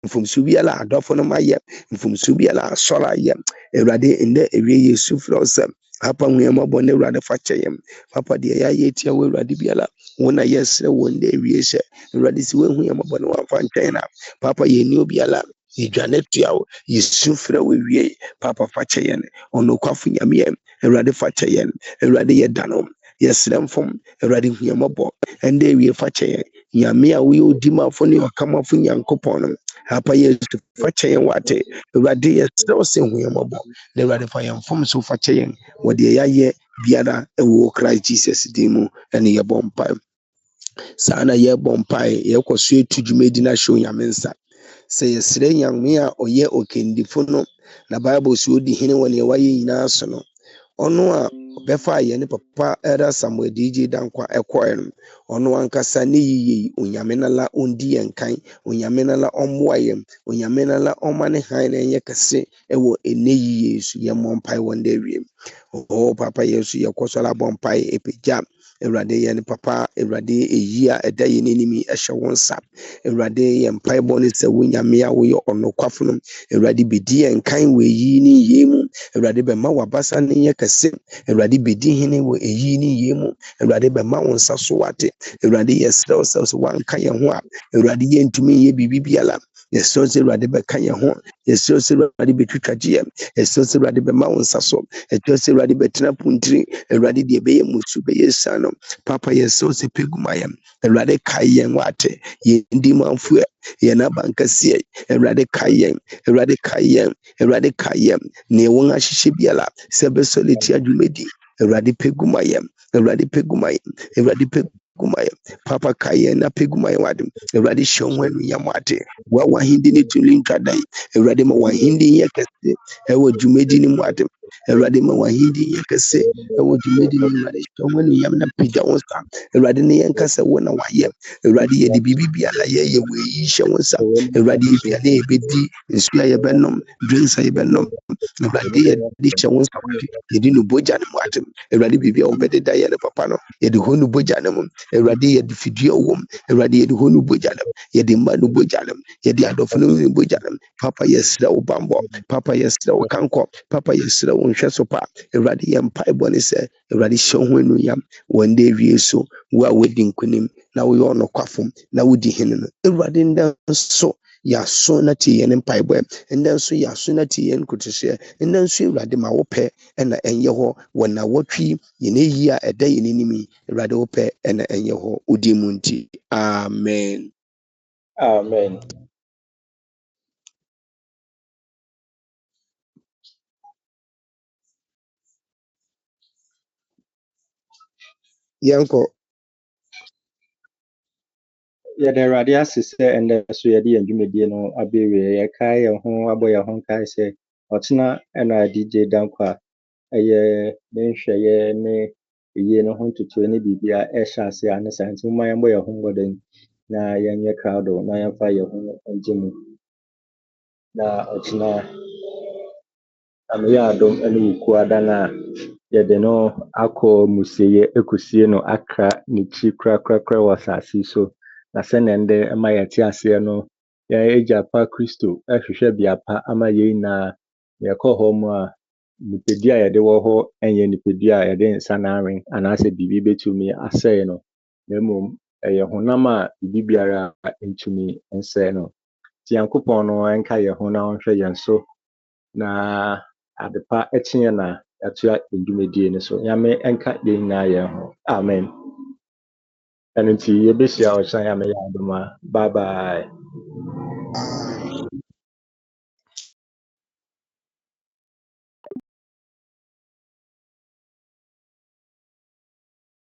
mfomsoɔ biara adɔfo no ayɛ mfomsoɔ biara asɔre ayɛ Awurade ndɛ ewie yɛsu frɛ wo sɛ papa hu yɛn mmɔbɔ ne Awurade fa kyɛ yɛn papa deɛ yɛayɛ tia wo Awurade biara wo na yɛsrɛ wo ndɛ ewie hyɛ Awurade sɛ woahu yɛn mmɔbɔ ne wamfa nkyɛ yɛn a papa yɛnni obiara yɛdwane tua wo yɛsu frɛ wo wie papa fa kyɛ yɛn ɔnokwafo nyame yɛn Awurade fa kyɛ yɛn Awurade yɛda no yɛsrɛ mfom Awurade hu yɛn mmɔbɔ ndɛ ewie fa kyɛ yɛn nyame a woyɛ odimafo ne ɔkamafo Nyankopɔn no papa yesu fa kyɛ yɛn wate Awurade yɛsrɛ wo sɛ hu yɛn mmɔbɔ na Awurade fa yɛn mfomso fa kyɛ yɛn wɔde yɛayɛ biara ɛwɔ Christ Jesus din mu ɛne yɛbɔ mpae saa na yɛbɔ mpae yɛkɔ so etu dwumadi na hyɛ Onyame nsa sɛ yɛsrɛ Nyame a ɔyɛ okendifo no na Bible so odi hene wɔ nea wayɛ nyinaa so no ɔno a ɔbɛfa yɛne papa ɛda Samuel DJ dankwa ɛkɔɛ no ɔno ankasa ne yiye Onyame nala ondi yɛn kan Onyame nala ɔmmoa yɛn Onyame nala ɔma ne han na ɛnyɛ kɛse ɛwɔ ɛnɛ yiye so yɛn mmɔ mpae wɔn dɛ wiem oh papa yesu yɛkɔ so abɔ mpae epagya Awurade yɛne papa Awurade eyi a ɛda yɛn anim ɛhyɛ wɔn nsa Awurade yɛn mpae bɔ ne sɛ wo Nyame a woyɛ ɔnokwafo no Awurade bedi yɛn kan wɔ eyi ne yie mu Awurade bɛma wabasa ne nyɛ kɛse Awurade bedi hene wɔ eyi ne yie mu Awurade bɛma wo nsa so wate Awurade yɛsrɛ wo sɛ wanka yɛn ho a Awurade yɛntumi nyɛ biribi biara yɛsrɛ wo sɛ Awurade bɛka yɛn ho yɛsrɛ wo sɛ Awurade bɛtwitwa gyeɛ yɛsrɛ wo sɛ Awurade bɛma wo nsa so yɛsrɛ wo sɛ Awurade bɛtena puntiri Awurade deɛ bɛyɛ musu bɛyɛ sa no papa yɛsrɛ wo sɛ pɛguma yɛn Awurade kae yɛn wate yɛndi manfo yɛn abankɛseɛ Awurade kae yɛn Awurade kae yɛn Awurade kae yɛn ne wɔn ahyehyɛ biara sɛ bɛsɔ leti adwumadi Awurade pɛguma yɛn Awurade pɛguma yɛn Awurade pɛguma yɛn papa kae yɛn na pɛguma yɛn wade Awurade hyɛ wɔn anuonyam wate wa wahindi ne tuli ntwadan Awurade ma wahindi yɛ kɛse ɛwɔ dwumadi ne mu wade Awurade ma wahindi yɛ kɛse ɛwɔ dwumadi ne mu wade hyɛ wɔn anuonyam na pagya wɔn nsa Awurade ne yɛn kasa wo na wayɛ Awurade yɛde biribi biara yɛyɛ wɔ eyi hyɛ wɔn nsa Awurade yɛbiara yɛbɛdi nsuo a yɛbɛnom drinks a yɛbɛnom Awurade yɛde hyɛ wɔn nsa wade yɛde no bogya ne mu wade Awurade biribi a wɔbɛdeda yɛ ne papa no yɛde hɔ no bogya ne mu Awurade yɛde fidua wɔ mu Awurade yɛde hɔ no bogya ne mu yɛde mma no bogya ne mu yɛde adɔfo no bogya ne mu papa yɛsrɛ wo bambɔ papa yɛsrɛ wo kankɔ papa yɛsrɛ wo nhwɛ so pa Awurade yɛ mpae bɔ ne sɛ Awurade hyɛ ho anuonyam wɔn dɛ wie so wo a wodi nkonim na woyɛ ɔnokwafo na wodi hene no Awurade ndɛ nso yɛaso na tie yɛn mpaebɔ ndɛ nso yɛaso na tie yɛn kotohyɛ ndɛ nso Awurade ma wopɛ ɛna ɛnyɛ hɔ wɔ na wɔtwi yɛn ayi a ɛda yɛn anim Awurade wopɛ ɛna ɛnyɛ hɔ wodi mu nti amen Amen. yɛnkɔ Yɛde Awurade ase sɛ ɛndɛ so yɛde yɛn dwumadie no abɛwie yɛkae yɛn ho abɔ yɛn ho nkae sɛ ɔkyena ɛna DJ Dankwa ɛyɛ ne nhwɛeɛ ne yie no ho ntotoe ne biribia ɛhyɛ ase a ne saa nti momma yɛmbɔ yɛn ho mmɔden na yɛnyɛ crowd na yɛmfa yɛn ho ngye mu na ɔkyena ameyɛ adom ne wuku adan a yɛde no akɔ musieɛ ekusie no akra ne kyi korakora wɔ asase so na sɛnea ndɛ ɛma yɛte aseɛ no yɛn Agya pa Kristo ɛhwehwɛ bea pa ama yɛn nyinaa yɛkɔ hɔ mu a nipadua a yɛde wɔ hɔ ɛnyɛ nipadua a yɛde nsa na anwen anaasɛ biribi betumi asɛe no na mmom ɛyɛ honam a biribi biara ntumi nsɛe no nti Nyankopɔn no ɛnka yɛn ho na ɔnhwɛ yɛn so na ade pa ɛkye yɛn a yɛatoa yɛn dwumadie no so Nyame ɛnka yɛn nyinaa yɛn ho amen ɛno nti yɛbɛhyia ɔkyena Nyame yɛ adom a bye bye.